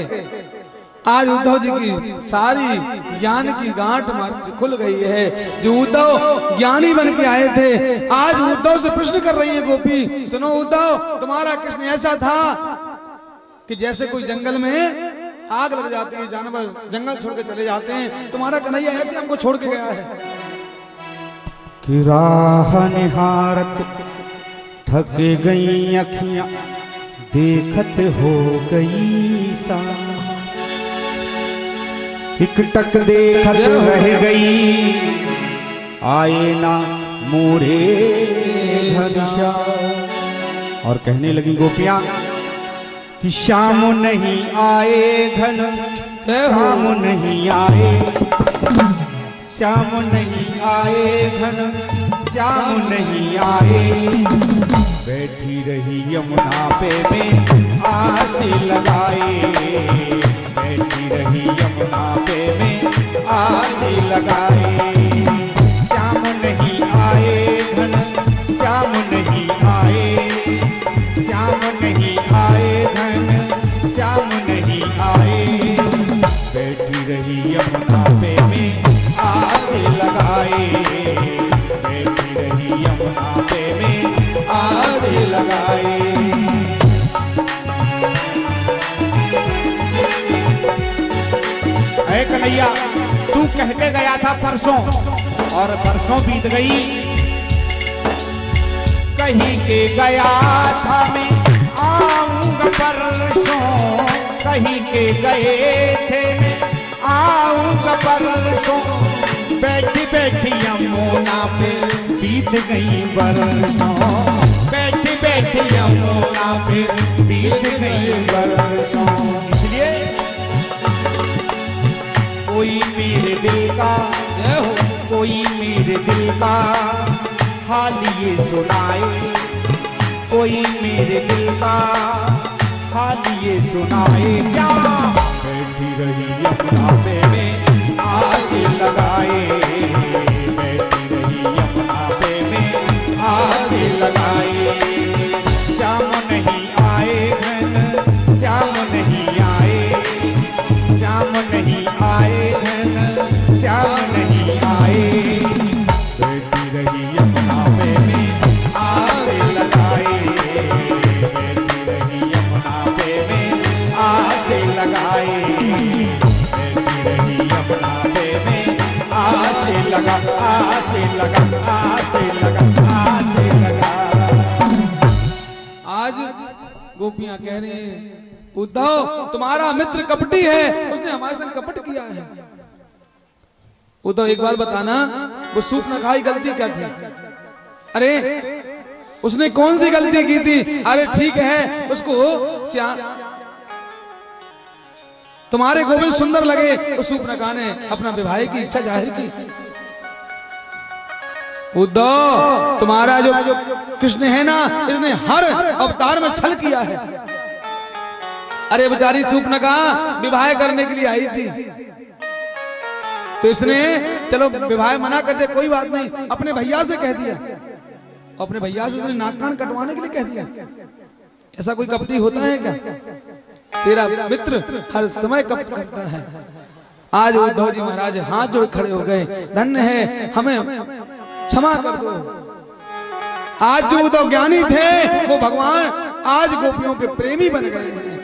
आज उद्धव जी की सारी ज्ञान की गांठ महाराज खुल गई है। जो उद्धव ज्ञानी बन के आए थे, आज उद्धव से प्रश्न कर रही है गोपी, सुनो उद्धव तुम्हारा कृष्ण ऐसा था कि जैसे कोई जंगल में आग लग जाती है, जानवर जंगल छोड़ के चले जाते हैं, तुम्हारा कन्हैया ऐसे हमको छोड़ के गया है। कि राह निहारत थक गई अखियां, देखत हो गई सा, एक टक देखत रह गई, आए ना मोरे घनश्याम। और कहने लगी गोपियां कि श्याम नहीं आए घन, श्याम नहीं आए, श्याम नहीं आए घन, श्याम नहीं आए। बैठी रही यमुना पे में आस लगाए, बैठी रही यमुना पे में आस लगाए। श्याम नहीं आए घन, श्याम नहीं आए, श्याम नहीं आए घन, श्याम नहीं आए। बैठी रही यमुना पे में आस लगाए, बैठी रही यमुना पे में आस लगाए। ऐ कन्हैया तू कह के गया था परसों, और परसों बीत गई, कहीं के गया था मैं आऊंगा परसों, कहीं के गए थे मैं आऊंगा परसों। बैठी बैठी यमुना पे बीत गई बरसों, बैठी बैठी यमुना पे बीत गई बरसों। इसलिए कोई मेरे दिल का, कोई मेरे दिल का हाल ये सुनाए, कोई मेरे दिल का हाल ये सुनाए। क्या बैठी रही यमुना पे में आस लगाए, बैठी रही यमुना पे में आस लगाए। श्याम नहीं आए घन, श्याम नहीं आए, श्याम नहीं आए घन, श्याम नहीं आए। बैठी रही यमुना पे में आस लगाए, बैठी रही यमुना पे में आस लगाए, बैठी रही यमुना पे में आस लगा, आस लगा, आस लगा, आस लगा। आज गोपियां कह रही हैं उद्धव तुम्हारा मित्र कपटी है, उसने हमारे संग कपट किया है। उद्धव एक बात बताना, वो सूर्पनखा की गलती क्या थी? अरे उसने कौन सी गलती की थी? अरे ठीक है उसको तुम्हारे गोविंद सुंदर लगे, उस सूर्पनखा ने अपना विवाह की इच्छा जाहिर की। उद्धव तुम्हारा जो कृष्ण है ना, इसने हर अवतार में छल किया है। अरे बेचारी सूर्पनखा विवाह करने के लिए आई थी, तो इसने चलो विवाह मना कर दिया, कोई बात नहीं, अपने भैया से कह दिया, अपने भैया से इसने नाक कान कटवाने के लिए कह दिया। ऐसा कोई कपटी होता है क्या? तेरा मित्र हर समय कपट करता है। आज उद्धव जी महाराज हाथ जोड़ खड़े हो गए, धन्य है, हमें क्षमा कर दो। आज जो उद्धव ज्ञानी थे वो भगवान आज गोपियों के प्रेमी बन गए हैं।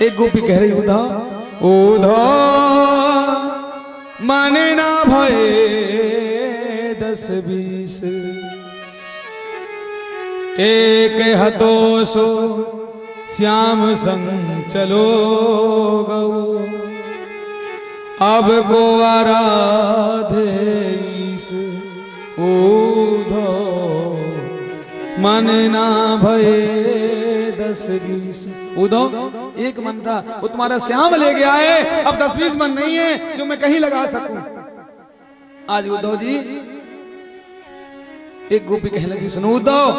एक गोपी कह रही, उद्धव उद्धव माने ना भये 10-20, एक हतो सो श्याम संग चलो गौ, अब को आराधे ईस उद्धव मन ना भये 10-20। उद्धव एक मन था, वो तुम्हारा श्याम ले गया है, अब 10-20 मन नहीं है जो मैं कहीं लगा सकूं। आज उद्धव जी, एक गोपी कहने लगी, सुनो उद्धव,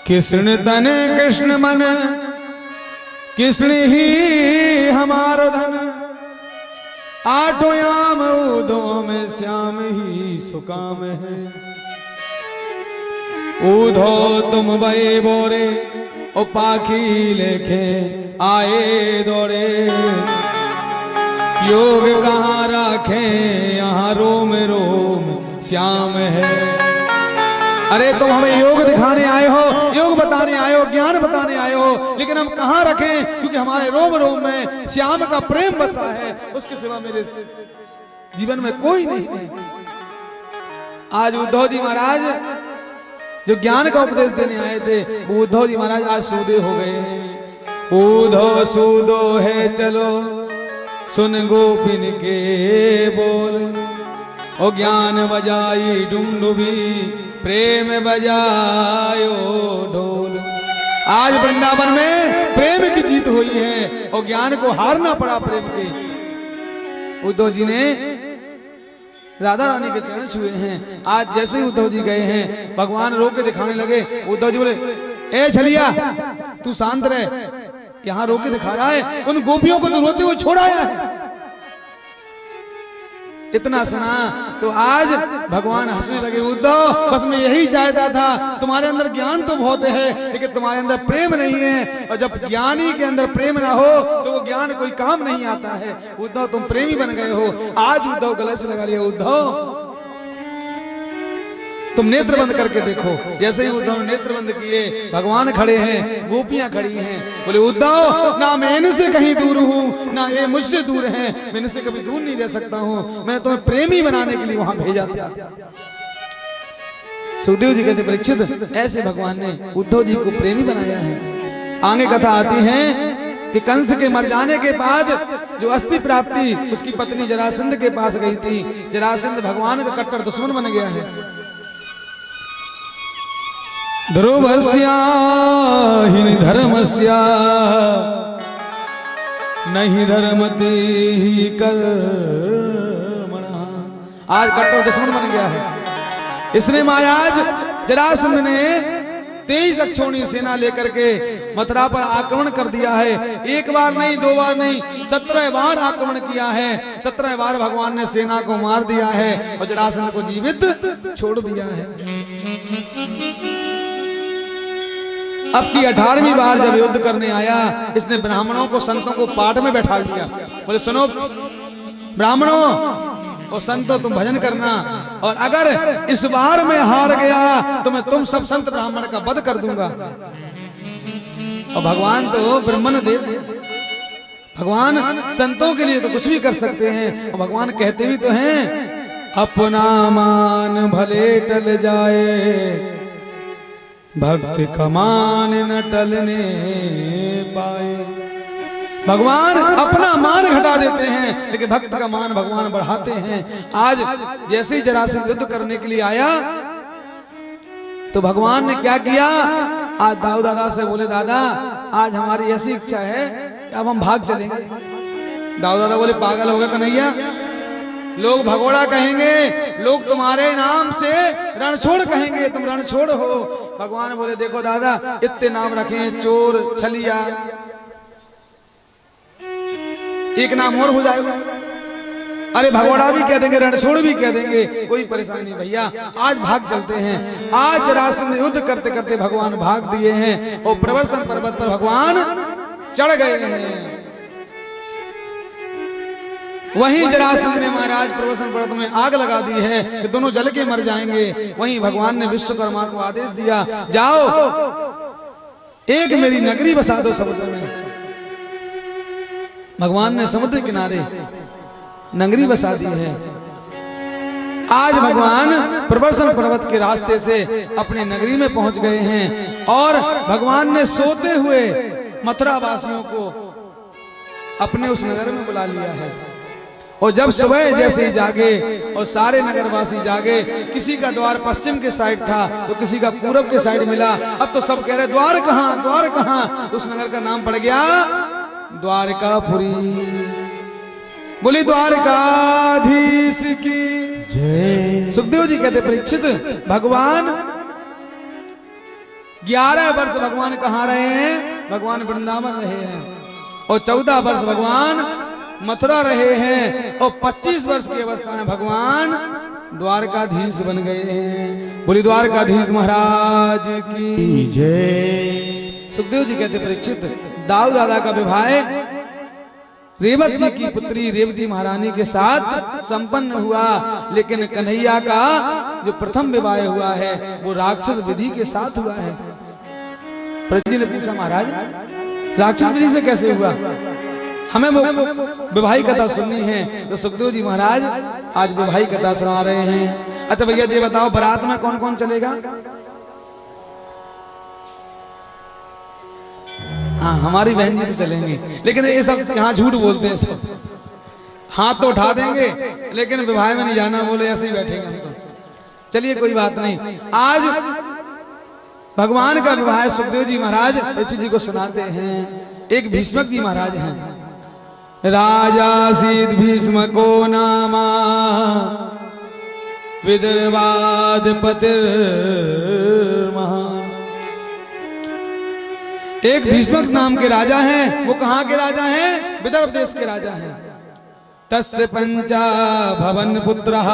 कृष्ण तन कृष्ण मन, कृष्ण ही हमारो धन, आठों याम उद्धव में श्याम ही सुकाम है। उद्धव तुम भय बोरे ओ पाखी लेखे आए दौड़े, योग कहाँ राखे यहाँ रोम रोम श्याम है। अरे तुम हमें योग दिखाने आए हो, योग बताने आए हो, ज्ञान बताने आए हो, लेकिन हम कहाँ रखें, क्योंकि हमारे रोम रोम में श्याम का प्रेम बसा है, उसके सिवा मेरे जीवन में कोई नहीं है। आज उद्धव जी महाराज जो ज्ञान का उपदेश देने आए थे, उद्धव जी महाराज आज सूदे हो गए हैं। उद्धव सूदो है चलो सुन गोपिन के बोल, ओ ज्ञान बजाई डुमडुबी प्रेम बजायो ढोल। आज वृंदावन में प्रेम की जीत हुई है और ज्ञान को हारना पड़ा प्रेम के। उद्धव जी ने राधा रानी के चरण छुए हैं। आज जैसे ही उद्धव जी गए हैं, भगवान रो के दिखाने लगे। उद्धव जी बोले, ए छलिया तू शांत रह, यहाँ रो के दिखा रहा है, उन गोपियों को तो रोते हुए छोड़ाया है। इतना सुना तो आज भगवान हंसने लगे, उद्धव बस मैं यही चाहता था, तुम्हारे अंदर ज्ञान तो बहुत है लेकिन तुम्हारे अंदर प्रेम नहीं है, और जब ज्ञानी के अंदर प्रेम ना हो तो वो ज्ञान कोई काम नहीं आता है। उद्धव तुम प्रेमी बन गए हो। आज उद्धव गले से लगा लिया, उद्धव तुम नेत्र बंद करके देखो। जैसे ही उद्धव ने नेत्र बंद किए, भगवान खड़े हैं, गोपियां खड़ी हैं। बोले, उद्धव ना मैं इनसे कहीं दूर हूं, ना ये मुझसे दूर हैं, मैं इनसे कभी दूर नहीं रह सकता हूं, मैंने तुम्हें प्रेमी बनाने के लिए वहां भेजा था। सुखदेव जी कहते, परीक्षित ऐसे भगवान ने उद्धव जी को प्रेमी बनाया है। आगे कथा आती है कि कंस के मर जाने के बाद जो अस्थि प्राप्ति उसकी पत्नी जरासंध के पास गई थी। जरासंध भगवान का कट्टर दुश्मन बन गया है। ध्रुवस्या हि धर्मस्या नहीं धर्मति ही कर्मणा। आज कट्टर दुश्मन बन गया है। इसने महाराज जरासंध ने 23 अक्षौणी सेना लेकर के मथुरा पर आक्रमण कर दिया है। एक बार नहीं, 2 बार नहीं, 17 बार आक्रमण किया है। 17 बार भगवान ने सेना को मार दिया है और जरासंध को जीवित छोड़ दिया है। अब की 18वीं बार जब युद्ध करने आया, इसने ब्राह्मणों को, संतों को पाठ में बैठा दिया। बोले, सुनो ब्राह्मणों और संतों, तुम भजन करना, और अगर इस बार मैं हार गया तो मैं तुम सब संत ब्राह्मण का वध कर दूंगा। और भगवान तो ब्रह्मन देव, भगवान संतों के लिए तो कुछ भी कर सकते हैं। और भगवान कहते भी तो हैं, अपना मान भले टल जाए, भक्त कमान न टलने पाए। भगवान अपना मान घटा देते हैं लेकिन भक्त का मान भगवान बढ़ाते हैं। आज जैसे ही जरासंध युद्ध करने के लिए आया तो भगवान ने क्या किया, आज दाऊ दादा से बोले, दादा आज हमारी ऐसी इच्छा है अब हम भाग चलेंगे। दाऊ दादा बोले, पागल होगा कन्हैया, लोग भगोड़ा कहेंगे, लोग तुम्हारे नाम से रणछोड़ कहेंगे, तुम रणछोड़ हो। भगवान बोले, देखो दादा इतने नाम रखे, चोर, छलिया, एक नाम और हो जाएगा। अरे भगोड़ा भी कह देंगे, रणछोड़ भी कह देंगे, कोई परेशानी नहीं भैया। आज भाग चलते हैं। आज जरासंध युद्ध करते करते भगवान भाग दिए हैं और प्रवर्सन पर्वत पर भगवान चढ़ गए हैं। वहीं जरासंध ने महाराज प्रवर्सन पर्वत में आग लगा दी है कि दोनों जल के मर जाएंगे। वहीं भगवान ने विश्वकर्मा को आदेश दिया, जाओ एक मेरी नगरी बसा दो समुद्र में। भगवान ने समुद्र किनारे नगरी बसा दी है। आज भगवान प्रवर्सन पर्वत के रास्ते से अपने नगरी में पहुंच गए हैं और भगवान ने सोते हुए मथुरा वासियों को अपने उस नगर में बुला लिया है। और जब सुबह जैसे ही जागे और सारे नगरवासी जागे, किसी का द्वार पश्चिम के साइड था तो किसी का पूरब के साइड मिला। अब तो सब कह रहे द्वार कहाँ, द्वार कहाँ। तो उस नगर का नाम पड़ गया द्वारकापुरी। बोली द्वारकाधीश की जय। सुखदेव जी कहते परीक्षित, भगवान 11 वर्ष भगवान कहाँ रहे हैं? भगवान वृंदावन रहे हैं। और 14 वर्ष भगवान मथुरा रहे हैं। और 25 वर्ष की अवस्था में भगवान द्वारकाधीश बन गए हैं। बोली द्वारकाधीश महाराज की जय। सुखदेव जी कहते परीक्षित, दाऊ दादा का विवाह रेवत जी की पुत्री रेवती महारानी के साथ संपन्न हुआ, लेकिन कन्हैया का जो प्रथम विवाह हुआ है वो राक्षस विधि के साथ हुआ है। प्रजा ने पूछा, महाराज राक्षस विधि से कैसे हुआ? हमें वो विवाही कथा सुननी है। तो सुखदेव जी महाराज आज विवाही कथा सुना रहे हैं। अच्छा भैया जी बताओ, बारात में कौन कौन चलेगा? हाँ, हमारी बहन जी तो चलेंगे, लेकिन ये सब यहाँ झूठ बोलते हैं। सब हाथ तो उठा देंगे लेकिन विवाह में नहीं जाना बोले, ऐसे ही बैठेंगे हम तो। चलिए कोई बात नहीं। आज भगवान का विवाह सुखदेव जी महाराज परीक्षित जी को सुनाते हैं। एक भीष्मक जी महाराज हैं। राजासीद भीष्म को नामा विदर्भाद पतिर महान। एक भीष्मक नाम के राजा हैं। वो कहाँ के राजा हैं? विदर्भ देश के राजा हैं। तस्य पंचा भवन पुत्रः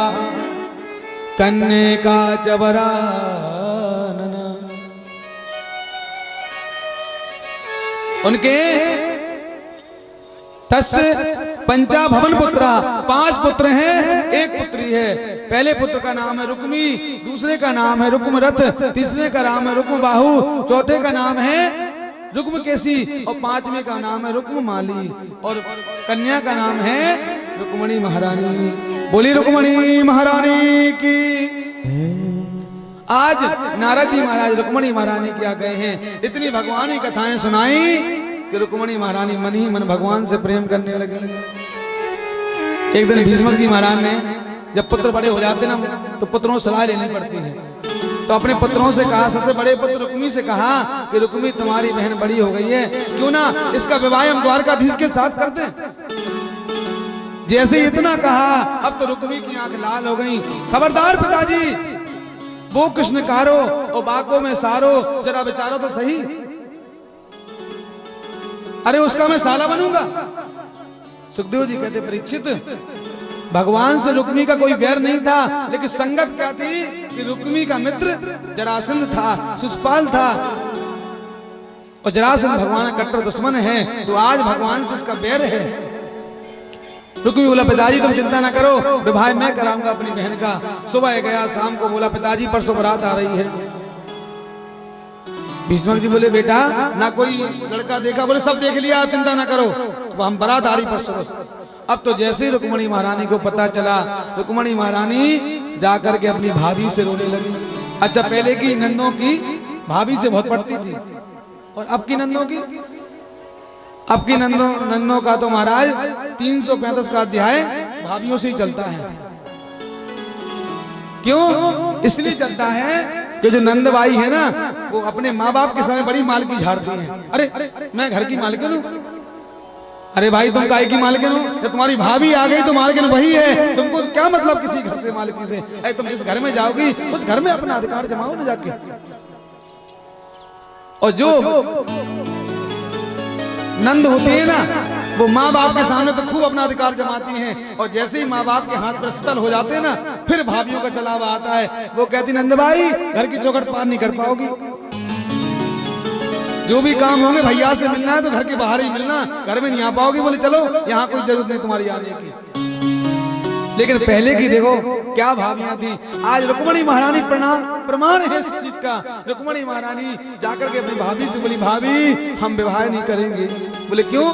कन्यका च वरानना। उनके तस्य पंचा भवन पुत्र, 5 पुत्र हैं, एक पुत्री है। पहले पुत्र का नाम है रुक्मी, दूसरे का नाम है रुक्मरथ, तीसरे का नाम है रुक्मबाहु, चौथे का नाम है रुक्मकेशी और 5वें का नाम है रुक्ममाली और कन्या का नाम है रुक्मणी महारानी। बोली रुक्मणी महारानी की। आज नारद जी महाराज रुक्मणी महारानी क्या गए हैं। इतनी भगवान की कथाएं सुनाई कि रुक्मणी महारानी मन ही मन भगवान से प्रेम करने लगे। एक दिन भीष्मक जी महाराज ने, जब पुत्र बड़े हो जाते ना तो पुत्रों से सलाह लेनी पड़ती है, तो अपने पुत्रों से कहा, सबसे बड़े पुत्र रुक्मी से कहा कि रुक्मी तुम्हारी बहन बड़ी हो गई है, क्यों ना इसका विवाह हम द्वारकाधीश के साथ कर दें। जैसे इतना कहा, अब तो रुक्मी की आंख लाल हो गई। खबरदार पिताजी, वो कृष्ण कारो और बाकों में सारो, जरा विचारो तो सही। अरे उसका मैं साला बनूंगा। सुखदेव जी कहते परीक्षित, भगवान से रुक्मी का कोई बैर नहीं था, लेकिन संगत क्या थी कि रुक्मी का मित्र जरासंध था, शिशुपाल था और जरासंध भगवान का कट्टर दुश्मन है। तो आज भगवान से इसका बैर है। रुक्मी बोला, पिताजी तुम चिंता ना करो, विवाह मैं कराऊंगा अपनी बहन का। सुबह गया, शाम को बोला, पिताजी परसों बारात आ रही है। भीष्मक जी बोले, बेटा ना कोई लड़का देखा? बोले, सब देख लिया, आप चिंता ना करो, तो हम बारात आ रही परसों बस। अब तो जैसे ही रुक्मणी महारानी को पता चला, रुक्मणी महारानी जाकर के अपनी भाभी से रोने लगी। अच्छा, पहले की नंदों की भाभी से बहुत पड़ती थी, और अब की नंदों की, अब की नंदों का तो महाराज 335 का अध्याय भाभियों से ही चलता है। क्यों? इसलिए चलता है कि जो नंदबाई है ना, वो अपने माँ बाप के सामने बड़ी मालकी झाड़ती हैं। अरे मैं घर की मालकिन हूँ। अरे भाई तुम काय की मालकिन हो? जब तुम्हारी भाभी आ गई तो मालकिन वही है, तुमको क्या मतलब किसी घर से मालकी से? अरे तुम जिस घर में जाओगी उस घर में अपना अधिकार जमाओ ना जाके। और जो नंद होती है ना, वो माँ बाप के सामने तो खूब अपना अधिकार जमाती हैं, और जैसे ही माँ बाप के हाथ पर शीतल हो जाते हैं ना, फिर भाभीियों का चलावा आता है। वो कहती नंद भाई घर की चौखट पार नहीं कर पाओगी, जो भी काम होंगे भैया से मिलना है तो घर के बाहर ही मिलना, घर में नहीं आ पाओगी। बोले चलो यहाँ कोई जरूरत नहीं तुम्हारी आने की। लेकिन पहले की देखो क्या भाभियां थी। आज रुक्मणी महारानी प्रमाण है इस चीज का। रुक्मणी महारानी जाकर के अपनी भाभी से बोली भाभी हम विवाह नहीं करेंगे। बोले क्यों?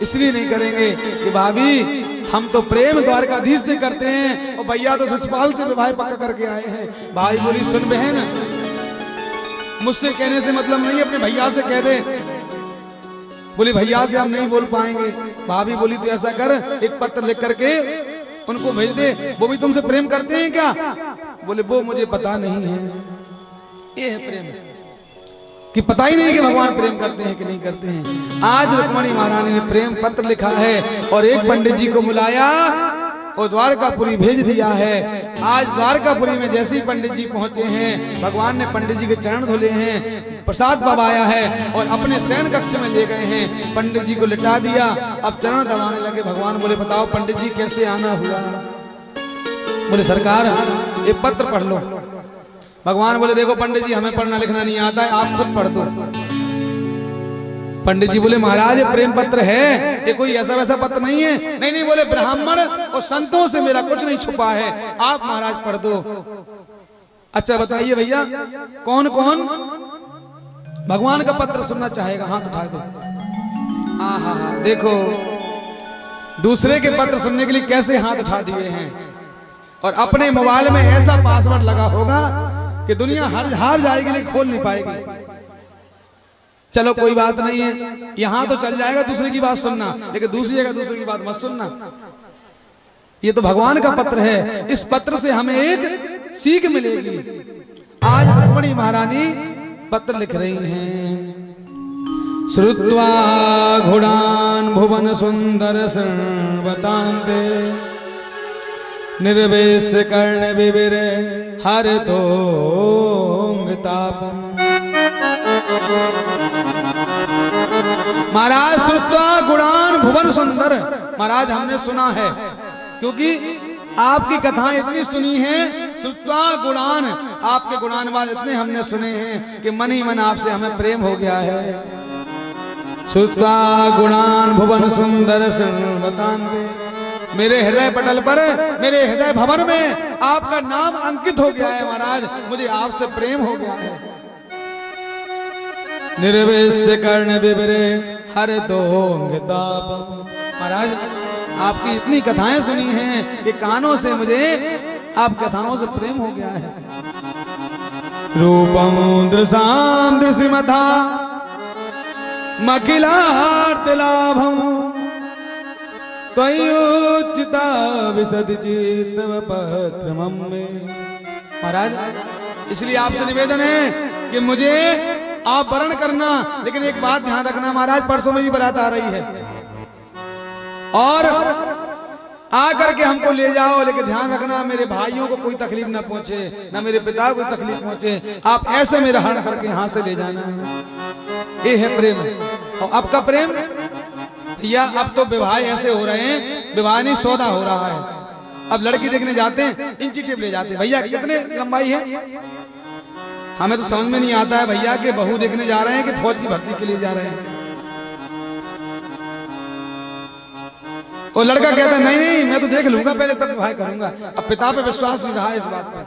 इसलिए नहीं करेंगे कि भाभी हम तो प्रेम द्वारकाधीश से करते हैं और भैया तो सचपाल से विवाह पक्का करके आए हैं। भाई बोली सुन बहन, मुझसे कहने से मतलब नहीं, अपने भैया से कह दे। बोली भैया से हम नहीं बोल पाएंगे। भाभी बोली तो ऐसा कर, एक पत्र लिख करके उनको भेज दे, वो भी तुमसे प्रेम करते हैं क्या? बोले वो मुझे पता नहीं है। ये है प्रेम कि पता ही नहीं कि भगवान प्रेम करते हैं कि नहीं करते हैं। आज रुक्मणी महारानी ने प्रेम पत्र लिखा है और एक पंडित जी को बुलाया और द्वारकापुरी भेज दिया है। आज द्वारकापुरी में जैसे ही पंडित जी पहुंचे हैं, भगवान ने पंडित जी के चरण धुले हैं, प्रसाद पवाया है और अपने शयन कक्ष में ले गए हैं। पंडित जी को लिटा दिया, अब चरण दबाने लगे। भगवान बोले बताओ पंडित जी कैसे आना हुआ? बोले सरकार ये पत्र पढ़ लो। भगवान बोले देखो पंडित जी हमें पढ़ना लिखना नहीं आता है, आप खुद पढ़ दो। पंडित जी बोले महाराज ये प्रेम पत्र है, ये कोई ऐसा वैसा पत्र नहीं है। नहीं बोले ब्राह्मण और संतों से मेरा कुछ नहीं छुपा है, आप महाराज पढ़ दो। अच्छा बताइए भैया कौन कौन भगवान का पत्र सुनना चाहेगा? हाथ उठा दो। हाँ देखो दूसरे के पत्र सुनने के लिए कैसे हाथ उठा दिए हैं। और अपने मोबाइल में ऐसा पासवर्ड लगा होगा कि दुनिया हार जाएगी लेकिन खोल नहीं पाएगी। चलो कोई बात नहीं है, यहां तो चल जाएगा दूसरे की बात सुनना, लेकिन दूसरी जगह दूसरे की बात मत सुनना। ये तो भगवान का पत्र है, इस पत्र से हमें एक सीख मिलेगी। आज रुक्मणी महारानी पत्र लिख रही हैं। श्रुत्वा घोड़ान भुवन सुंदर सर्वतांते निर्वेश कर्ण विविर हर तो महाराज श्रुत्वा गुणान भुवन सुंदर। महाराज हमने सुना है, क्योंकि आपकी कथाएं इतनी सुनी हैं। श्रुत्वा गुणान, आपके गुणानवाद इतने हमने सुने हैं कि मन ही मन आपसे हमें प्रेम हो गया है। श्रुत्वा गुणान भुवन सुंदर सर्वतांते, मेरे हृदय पटल पर, मेरे हृदय भवन में आपका नाम अंकित हो गया है। महाराज मुझे आपसे प्रेम हो गया है। निर्वेश कर्ण विवरे हर दोंगताप। महाराज आपकी इतनी कथाएं सुनी हैं कि कानों से मुझे आप कथाओं से प्रेम हो गया है। रूपम दृशाम दृश्यमथा मखिलार्थ लाभम त्वयोचिता विशद चित्तव पत्रमं में। महाराज इसलिए आपसे निवेदन है कि मुझे आप वर्ण करना, लेकिन एक बात ध्यान रखना महाराज, परसों मेरी बारात आ रही है और आकर के हमको ले जाओ, लेकिन ध्यान रखना मेरे भाइयों को कोई तकलीफ ना पहुंचे, ना मेरे पिता को तकलीफ पहुंचे। आप ऐसे मेरा हरण करके यहां से ले जाना है। ये है प्रेम। और अब का प्रेम भैया, अब तो विवाह ऐसे हो रहे हैं, विवाह नहीं सौदा हो रहा है। अब लड़की देखने जाते हैं, इंची टेप ले जाते हैं। भैया कितने लंबाई है? हमें तो समझ में नहीं आता है भैया कि बहू देखने जा रहे हैं कि फौज की भर्ती के लिए जा रहे हैं। और लड़का कहता है नहीं मैं तो देख लूंगा पहले तब विवाह करूंगा। अब पिता पे विश्वास नहीं रहा है इस बात पे।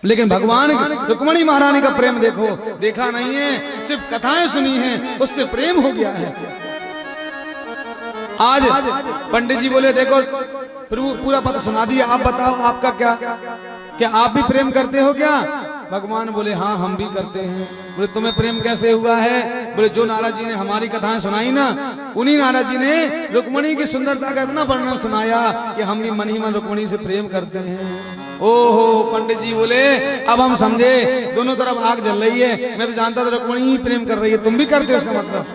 लेकिन भगवान रुक्मणी महारानी का प्रेम देखो, देखा नहीं है, सिर्फ कथाएं सुनी हैं, उससे प्रेम हो गया है। आज पंडित जी बोले देखो प्रभु पूरा पत्र सुना दिया, आप बताओ आपका क्या आप भी प्रेम करते हो क्या? भगवान बोले हाँ हम भी करते हैं। बोले तुम्हें प्रेम कैसे हुआ है? बोले जो नारद जी ने हमारी कथाएं सुनाई ना, उन्हीं नारद जी ने रुक्मणी की सुंदरता का इतना वर्णन सुनाया कि हम भी मन ही मन रुक्मणी से प्रेम करते हैं। ओहो पंडित जी बोले अब हम समझे, दोनों तरफ आग जल रही है। मैं तो जानता था रुक्मणी ही प्रेम कर रही है, तुम भी करते हो इसका मतलब?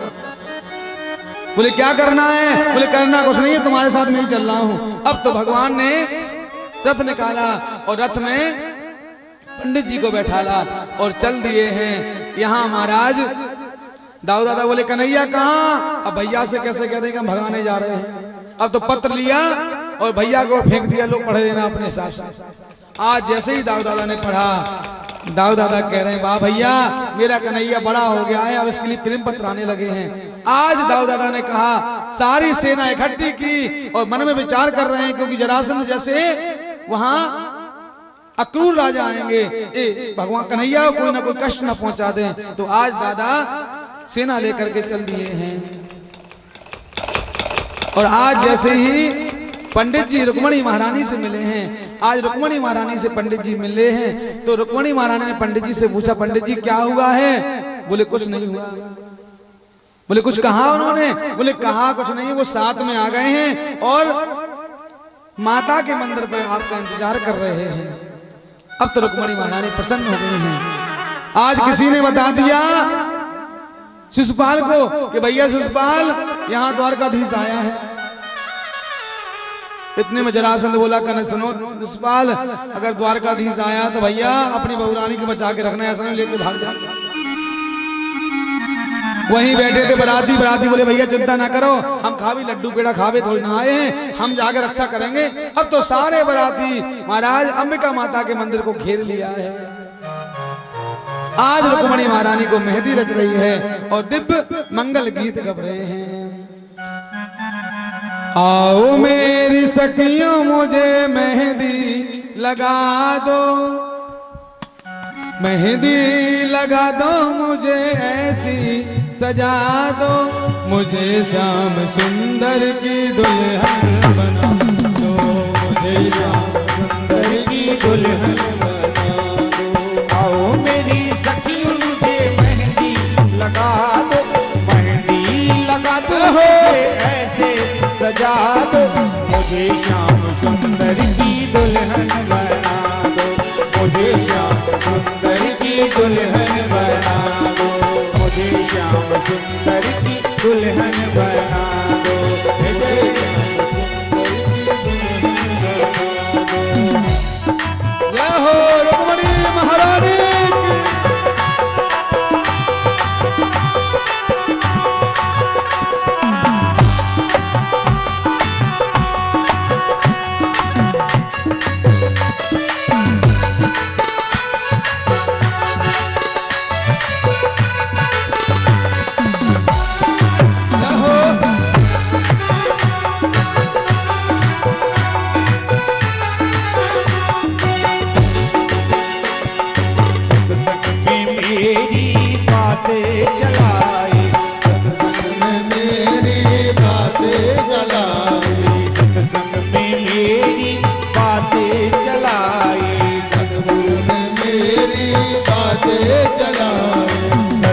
बोले क्या करना है? बोले करना कुछ नहीं है, तुम्हारे साथ मैं ही चल रहा हूं। अब तो भगवान ने रथ निकाला और रथ में पंडित जी को बैठाला और चल दिए हैं। यहाँ महाराज दाऊ दादा बोले कन्हैया कहाँ? अब भैया से कैसे कह दें कि हम भगाने जा रहे हैं। अब तो पत्र लिया और भैया को फेंक दिया, लोग पढ़ लेना अपने हिसाब से। आज जैसे ही दाऊ दादा ने पढ़ा, दाऊ दादा कह रहे हैं वाह भैया मेरा कन्हैया बड़ा हो गया है, अब इसके लिए प्रेम पत्र आने लगे हैं। आज दाऊ दादा ने कहा सारी सेना इकट्ठी की और मन में विचार कर रहे हैं, क्योंकि जरासंध जैसे वहां अक्रूर राजा आएंगे, भगवान कन्हैया को कोई ना कोई कष्ट ना पहुंचा दें। तो आज दादा सेना लेकर के चल दिए हैं। और आज जैसे ही पंडित जी रुक्मणी महारानी से मिले हैं, आज रुक्मणी महारानी से पंडित जी मिले हैं, तो रुक्मणी महारानी ने पंडित जी से पूछा पंडित जी क्या हुआ है? बोले कुछ नहीं हुआ। बोले कुछ कहा उन्होंने? बोले कहा कुछ नहीं, वो साथ में आ गए हैं और माता के मंदिर पर आपका इंतजार कर रहे हैं। अब तो रुक्मणी महारानी प्रसन्न हो गई हैं। आज किसी ने बता दिया शिशुपाल को कि भैया शिशुपाल यहाँ द्वारकाधीश आया है। इतने में जरासंध बोला कन्हैया सुनो शिशुपाल, अगर द्वारकाधीश आया तो भैया अपनी बहुरानी को बचा के रखना, ऐसा नहीं लेके भाग जा। वहीं बैठे थे बराती, बराती बोले भैया चिंता ना करो, हम खावी लड्डू पेड़ा खावे थोड़ी ना आए हैं, हम जाकर रक्षा करेंगे। अब तो सारे बराती महाराज अंबिका माता के मंदिर को घेर लिया है। आज रुक्मणी महारानी को मेहंदी रच रही है और दिव्य मंगल गीत गा रहे हैं। आओ मेरी सखियों मुझे मेहंदी लगा दो, मेहंदी लगा दो मुझे ऐसी सजा दो, मुझे श्याम सुंदर की दुल्हन बना दो, मुझे श्याम सुंदर की दुल्हन बना दो। आओ मेरी सखियों मुझे मेहंदी लगा दो, मेहंदी लगा दो मुझे ऐसे सजा दो, मुझे श्याम सुंदर की दुल्हन बना दो, मुझे श्याम सुंदर की दुल्हन बना दो, मुझे श्याम सुंदर की दुल्हन बना दो, जय हो रुक्मणी महारानी की।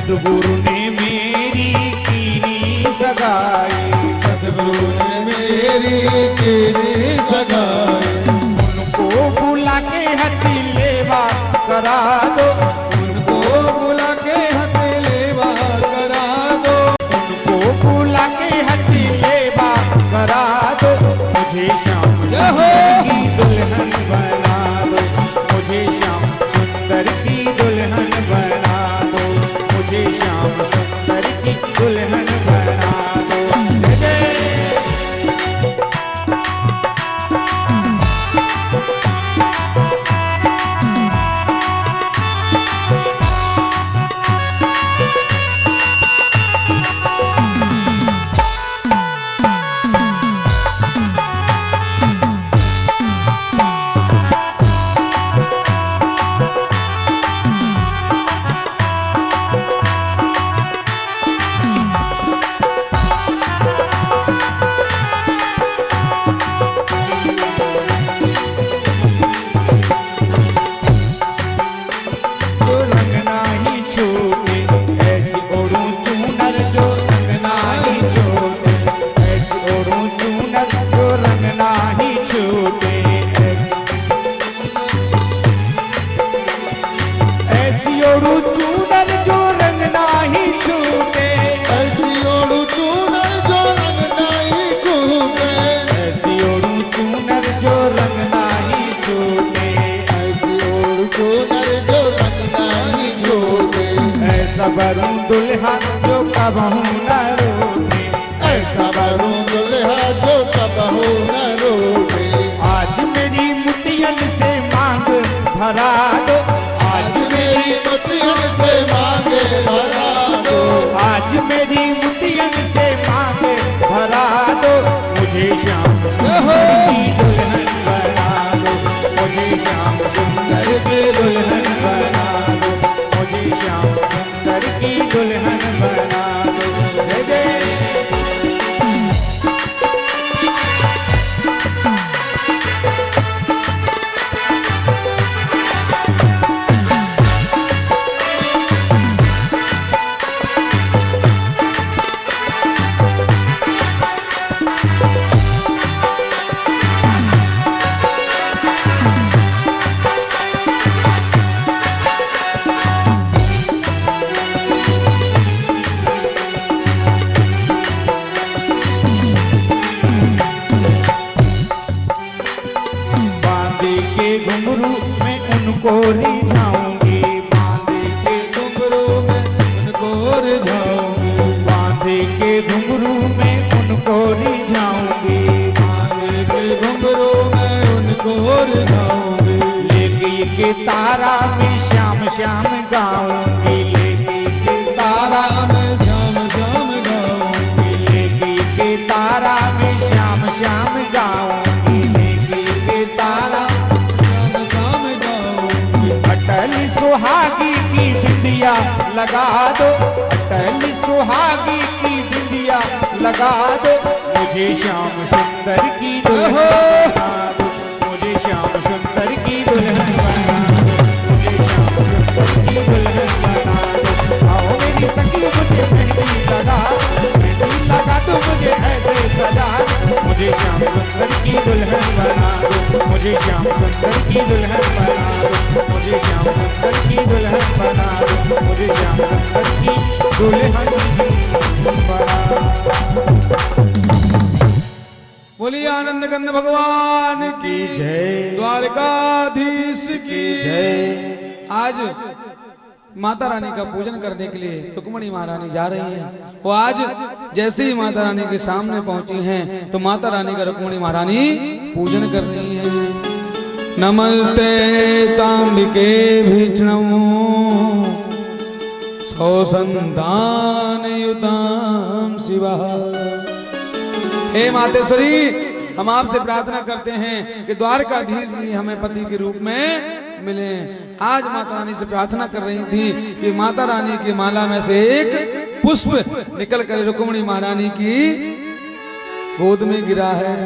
सदगुरु ने मेरी कीनी सगाई, सदगुरु ने मेरी कीनी सगाई, उनको बुला के हथेलेवा करा दो, उनको बुला के हथेलेवा करा दो, उनको बुला के हथेलेवा करा दो, मुझे श्याम सुंदर की दुल्हन बना दो, मुझे श्याम सुंदर की दुल्हन बना दो, मुझे श्याम सुंदर की दुल्हन बना दो। कबहू न रूठे, ऐसा वरू दुल्हा जो कबहू न रूठे। आज मेरी मुतियन से मांग भरा दो, आज मेरी मुतियन से मांगे भरा दो, आज मेरी मुतियन से मांग भरा दो। मुझे श्याम सुंदर की दुल्हन बना दो, मुझे श्याम सुंदर की दुल्हन बना दो, मुझे श्याम सुंदर की दुल्हन बना दो। जय जय उनको रिझाऊंगी, बांधे के घुंघरू में उनको रिझाऊंगी, बांधे के घुंघरू में उनको रिझाऊंगी, बांधे के घुंघरू में उनको रिझाऊंगी। लेके के तारा में श्याम श्याम गाऊंगी, लेके के तारा में श्याम श्याम गाऊंगी, लेके के तारा में श्याम श्याम गाऊंगी, लेके के तारा अटल सुहागी की बिंदिया लगा दो, अटल सुहागी की बिंदिया लगा दो। मुझे श्याम सुंदर की दुल्हन बना दो, मुझे श्याम सुंदर की दुल्हन बना दो, मुझे श्याम सुंदर की दुल्हन बना दो। आओ मेरी सखी मुझे मेहंदी लगा दो, मुझे ऐसे सजा दो। मुझे श्याम सुंदर की दुल्हन बना दो, मुझे श्याम सुंदर की दुल्हन बना दो, मुझे श्याम सुंदर की दुल्हन बना दो, मुझे श्याम सुंदर की दुल्हन बना दो। बोलिए आनंद कंद भगवान की जय, द्वारकाधीश की जय। आज माता रानी का पूजन करने के लिए रुक्मणी महारानी जा रही हैं। वो आज जैसे ही माता रानी के सामने पहुंची हैं तो माता रानी का रुक्मणी महारानी पूजन कर रही हैं। नमस्ते तांबिके भीष्णु सौसंदान युताम शिवा। हे मातेश्वरी, हम आपसे प्रार्थना करते हैं कि द्वारकाधीश जी हमें पति के रूप में मिले। आज माता रानी से प्रार्थना कर रही थी कि माता रानी की माला में से एक पुष्प निकल कर रुक्मणी महारानी की गोद में गिरा है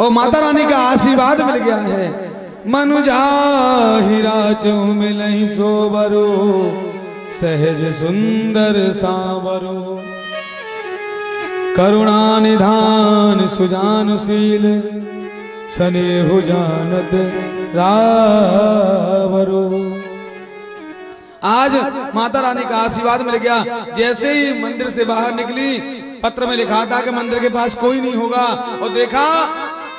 और माता रानी का आशीर्वाद मिल गया है। मनुजा हीरा चौ मिलई सोबरो सहज सुंदर सांवरो करुणा निधान सुजानशील स्नेहु जानत रावरो। आज माता रानी का आशीर्वाद मिल गया। जैसे ही मंदिर से बाहर निकली, पत्र में लिखा था कि मंदिर के पास कोई नहीं होगा और देखा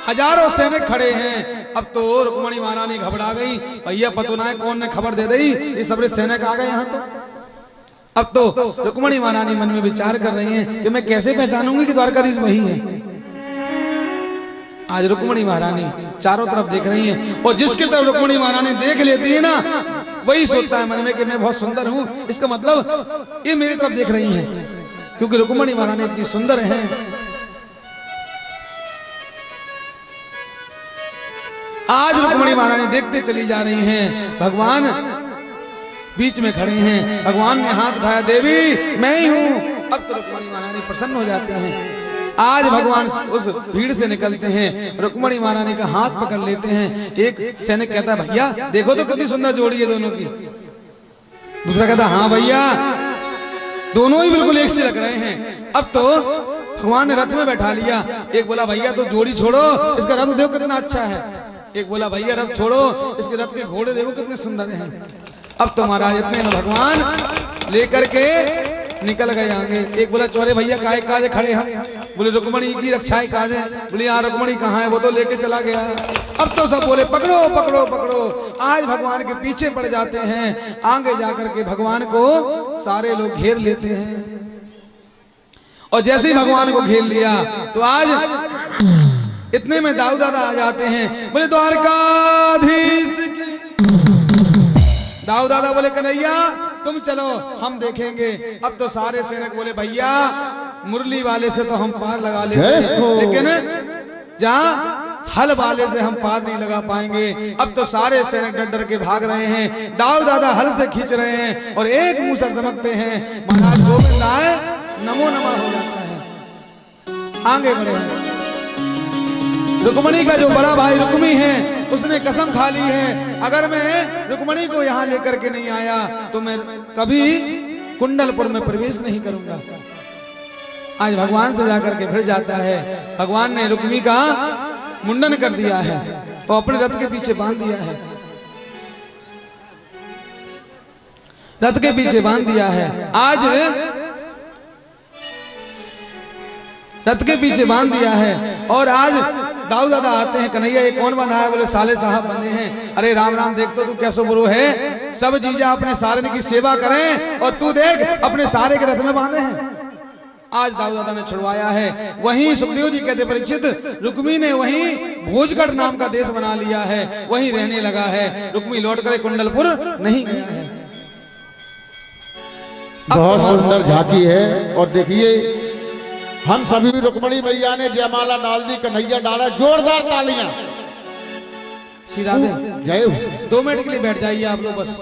हजारों सैनिक खड़े हैं। अब तो रुक्मणी महारानी घबरा गई, भैया पतो ना है कौन ने खबर दे दी, ये सबरे सैनिक आ गए यहाँ। तो अब तो रुक्मणी महारानी मन में विचार कर रही हैं कि मैं कैसे पहचानूंगी कि द्वारकाधीश वही है। आज रुक्मणी महारानी चारों तरफ देख रही हैं और जिसकी तरफ रुक्मणी महारानी देख लेती है ना, वही सोचता है मन में कि मैं बहुत सुंदर हूं। इसका मतलब ये मेरी तरफ देख रही हैं, क्योंकि रुक्मणी महारानी इतनी सुंदर है। आज रुक्मणी महारानी देखते चली जा रही हैं। भगवान बीच में खड़े हैं। भगवान ने हाथ उठाया, देवी मैं ही हूं। अब तो रुक्मणी महारानी प्रसन्न हो जाते हैं। आज भगवान उस भीड़ से निकलते हैं, रुक्मणी महारानी का हाथ पकड़ लेते हैं। एक सैनिक कहता है, भैया देखो तो कितनी सुंदर जोड़ी है दोनों की। दूसरा कहता है, हाँ भैया दोनों ही बिल्कुल एक से लग रहे हैं। अब तो भगवान ने रथ में बैठा लिया। एक बोला, भैया तो जोड़ी छोड़ो, इसका रथ देखो कितना अच्छा है। एक बोला, भैया रथ छोड़ो, इसके रथ के घोड़े देखो कितने सुंदर हैं। अब तो महाराज इतने में भगवान लेकर के निकल गए आगे। एक बोला, चौरे भैया काहे काजे खड़े हम? बोले रुक्मणी की रक्षा काजे। बोले यहाँ रुक्मणी कहाँ है? वो तो लेके चला गया। अब तो सब बोले, पकड़ो पकड़ो पकड़ो। आज भगवान के पीछे पड़ जाते हैं। आगे जाकर के भगवान को सारे लोग घेर लेते हैं और जैसे ही भगवान को घेर लिया तो आज इतने में दाऊ दादा आ जाते हैं। बोले द्वारकाधीश की। दाऊ दादा बोले कन्हैया तुम चलो हम देखेंगे। अब तो सारे सैनिक बोले भैया मुरली वाले से तो हम पार लगा लेते हैं, लेकिन जहां हल वाले से हम पार नहीं लगा पाएंगे। अब तो सारे सैनिक डर डर के भाग रहे हैं। दाऊ दादा हल से खींच रहे हैं और एक मूसर दमकते हैं। महाराज गोविंद आए नमो नमः हो जाता है। आगे बढ़े हैं। रुक्मणी का जो बड़ा भाई रुक्मी है उसने कसम खा ली है, अगर मैं रुक्मणी को यहाँ लेकर के नहीं आया तो मैं कभी कुंडलपुर में प्रवेश नहीं करूंगा। आज भगवान से जाकर के फिर जाता है। भगवान ने रुक्मी का मुंडन कर दिया है और अपने रथ के पीछे बांध दिया है। रथ के पीछे बांध दिया है। आज रथ के पीछे बांध दिया है और आज दाऊ दादा आते हैं। कन्हैया ये कौन बंधा है? बोले साले साहब बंधे हैं। अरे राम राम देख तो तू कैसो बुरो है, सब जीजा अपने सारे की सेवा करें और तू देख अपने सारे के रथ में बांधे हैं। आज दाऊ दादा ने छुड़वाया है। वहीं सुखदेव जी कहते परीक्षित रुक्मी ने वहीं भोजगढ़ नाम का देश बना लिया है, वहीं रहने लगा है। रुक्मी लौट कर कुंडलपुर नहीं गया है। बहुत सुंदर झांकी है। और देखिए हम सभी रुक्मणी मैया ने जयमाला डाल दी, कन्हैया डाला, जोरदार तालियां। श्री राधे जय हो। 2 मिनट के लिए बैठ जाइए आप लोग, बस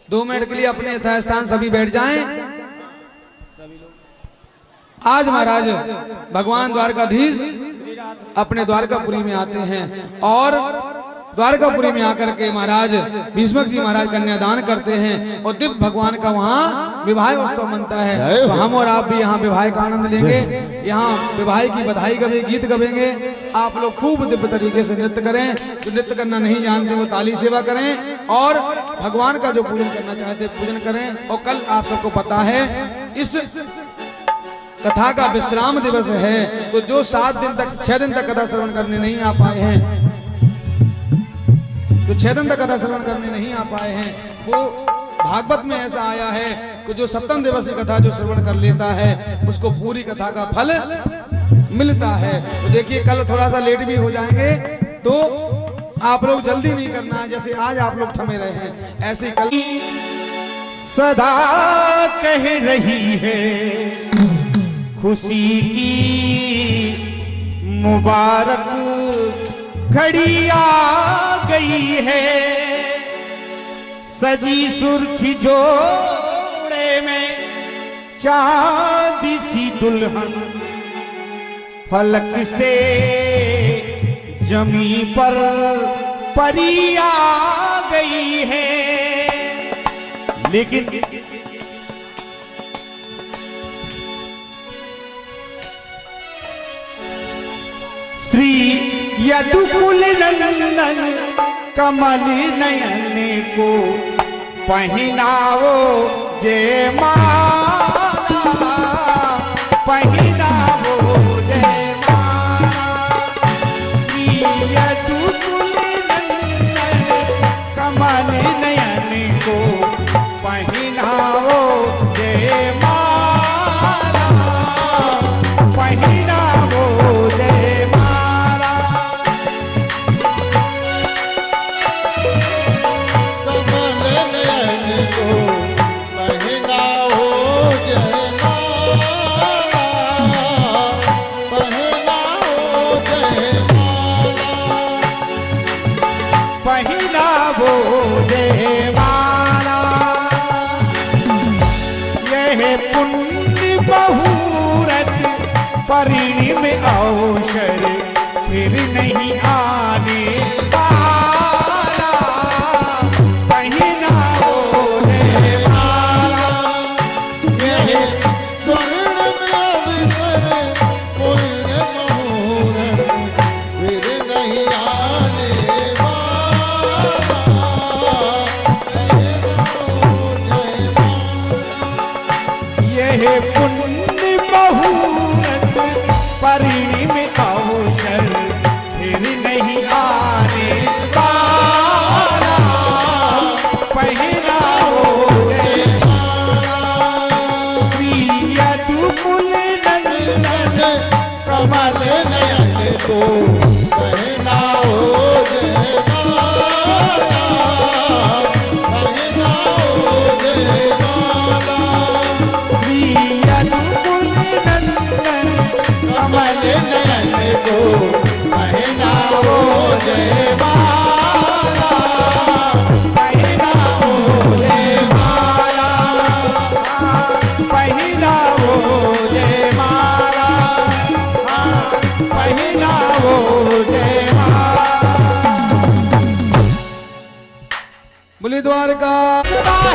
2 मिनट के लिए अपने यथास्थान सभी बैठ जाएं। आज महाराज भगवान द्वारकाधीश अपने द्वारकापुरी में आते हैं और द्वारकापुरी में आकर के महाराज भीष्मक जी महाराज कन्यादान करते हैं और दिव्य भगवान का वहाँ विवाह उत्सव मनता है। तो हम और आप भी यहाँ विवाह का आनंद लेंगे, यहाँ विवाह की बधाई गवे गीत गवेंगे। आप लोग खूब दिव्य तरीके से नृत्य करें। जो नृत्य करना नहीं जानते वो ताली सेवा करें और भगवान का जो पूजन करना चाहते पूजन करें। और कल आप सबको पता है इस कथा का विश्राम दिवस है, तो जो 7 दिन तक 6 दिन तक कथा श्रवण करने नहीं आ पाए हैं, जो 6 दिन तक कथा श्रवण करने नहीं आ पाए हैं, वो भागवत में ऐसा आया है कि जो 7वें दिवस की कथा जो श्रवण कर लेता है उसको पूरी कथा का फल मिलता है। तो देखिए कल थोड़ा सा लेट भी हो जाएंगे तो आप लोग जल्दी नहीं करना है। जैसे आज आप लोग थमे रहे हैं ऐसे कल सदा कह रही है खुशी की मुबारक घड़ी आ गई है। सजी सुर्खी जोड़े में चांदी सी दुल्हन फलक से जमी पर परी आ गई है। लेकिन श्री यदुकुल नंदन कमल नयन को पहनाओ जयमाला, पहनाओ जयमाला। श्री यदुकुल नंदन कमल नयन को पहनाओ जयमाला, पहनाओ जयमाला। परिणी में अवसर फिर नहीं आने वाला, पहनाओ जयमाला। यह स्वर्ण में अवसर पूर्ण मुहूर्त फिर नहीं आने वाला, यह पुण्य मुहूर्त परिणी में अवसर फिर नहीं आने वाला, कमल नयन को पहनाओ जयमाला, पहनाओ जयमाला। श्री अनुकूल नंदन कमल नयन को पहनाओ जयमाला, पहनाओ जयमाला, पहनाओ जयमाला, पहनाओ जयमाला। बोली द्वारका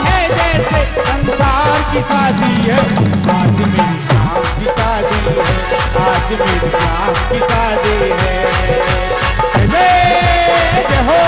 है जैसे संसार की शादी है, आज मेरी शाम की शादी है, आज मेरी शाम की शादी है। जय हो जय हो।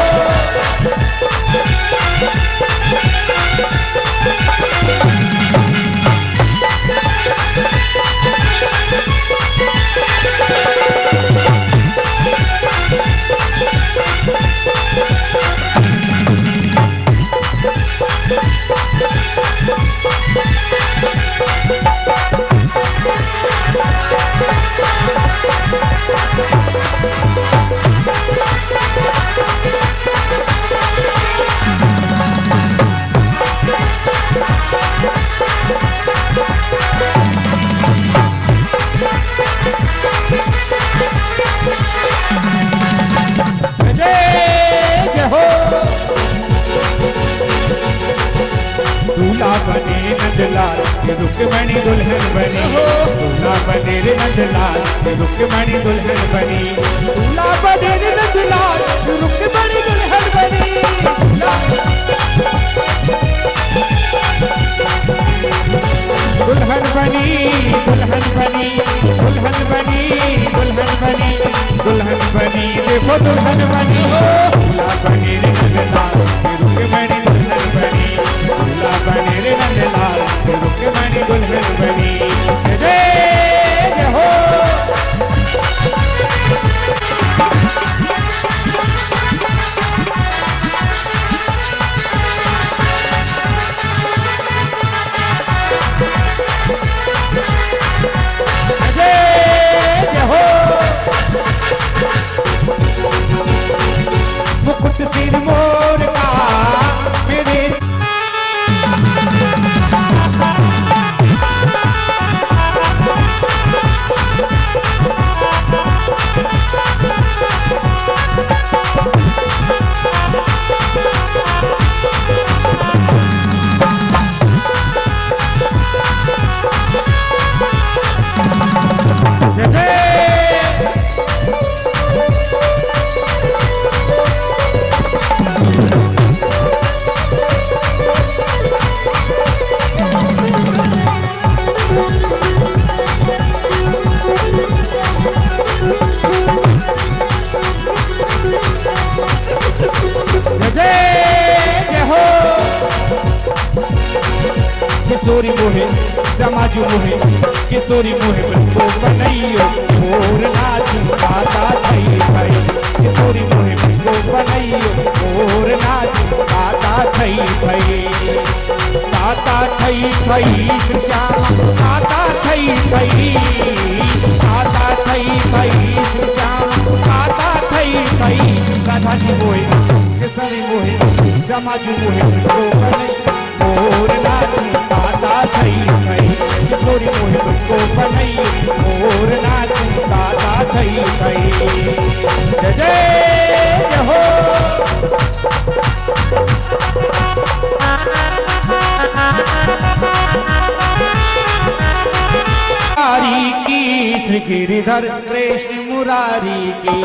दूल्हा बने नंदलाल रुक्मणी दुल्हन बनी, दूल्हा बने रे नंदलाल रुक्मणी दुल्हन बनी, दूल्हा बने रे नंदलाल रुक्मणी दुल्हन बनी। दुल्हन बनी दुल्हन बनी दुल्हन बनी दुल्हन बनी दुल्हन बनी देखो दुल्हन बनी। दूल्हा बने रे नंदलाल रुक्मणी दुल्हन बनी, दूल्हा बने रे नंदलाल रुक्मणी दुल्हन बनी। जय जय हो। जय जय हो। मुकुट सिर मोर का मेरे किशोरी मोहे समाजू मोहे किशोरी मोहे बंदो बनैयो मोर नाचू गाता थई थई। किशोरी मोहे बंदो बनैयो मोर नाचू गाता थई थई। गाता थई थई श्याम गाता थई थई, गाता थई थई श्याम गाता थई थई। राधा जी मोहे किशोरी मोहे समाजू मोहे बंदो बनैयो मोर नाचू गाता थई थई। किशोरी मोहे बंदो बनैयो मोर नाचू गाता थई थई। जय जय हो। मुरारी की श्री गिरिधर कृष्ण मुरारी की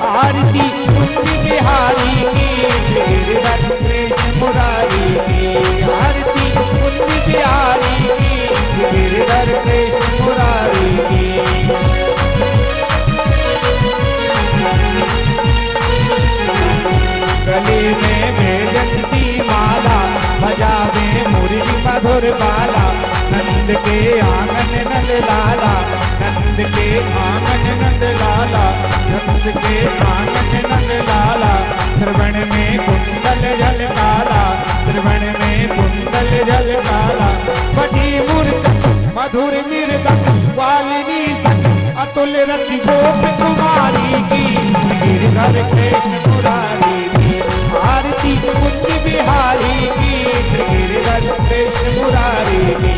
आरती कुंज बिहारी की, श्री गिरिधर कृष्ण मुरारी की आरती कुंज बिहारी की, श्री गिरिधर कृष्ण मुरारी की। गले में भेजती माला बजावे मुरली मधुर बाला। नंद के आंगन नंद लाला, नंद के आंगन नंद लाला, नंद के आंगन नंद लाला। श्रवण में कुंडल जल काला, श्रवण में कुंडल जल काला। बजी मूर्छा मधुर मृदंग वालिनी संग तुल रति गोप कुमारी की, गिरधर कृष्ण मुरारी की। आरती कुंज बिहारी की, गिरधर कृष्ण मुरारी की।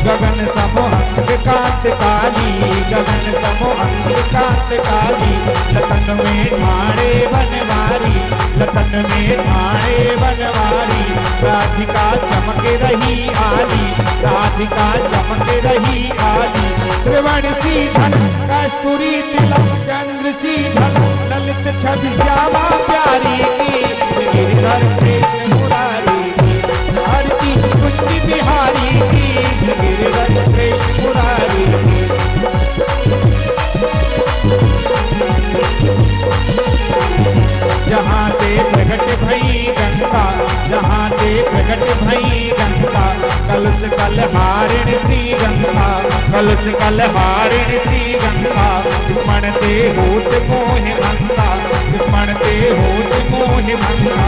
गगन समो अंग कांत काली, गगन समो अंग कांत काली। लतन में ठाणे बनवारी, लतन में ठाणे बनवारी। राधिका चमक रही आली, राधिका चमक रही आली। श्रवण सीधन कस्तूरी तिलक, चंद्र सीधन ललित छवि श्यामा प्यारी की, गिरधर कृष्ण मुरारी की। आरती कुंज बिहारी की, गिरधर कृष्ण मुरारी की। जहाँ ते प्रगट भई गंगा, जहाँ ते प्रगट भई गंगा। कलश कलहारिण श्री गंगा, कलश कलहारिण श्री गंगा। दुश्मन ते होत मोह भंगा, दुश्मन ते होत मोह भंगा।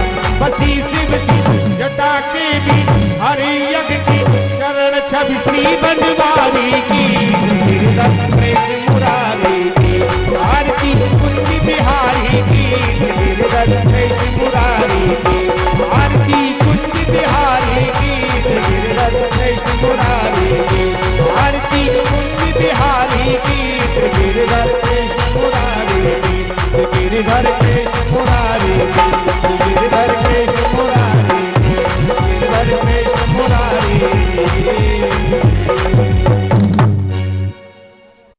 बसी शिव की जटा के बीच हरि यज्ञ की, चरण छवि श्री बनवारी की।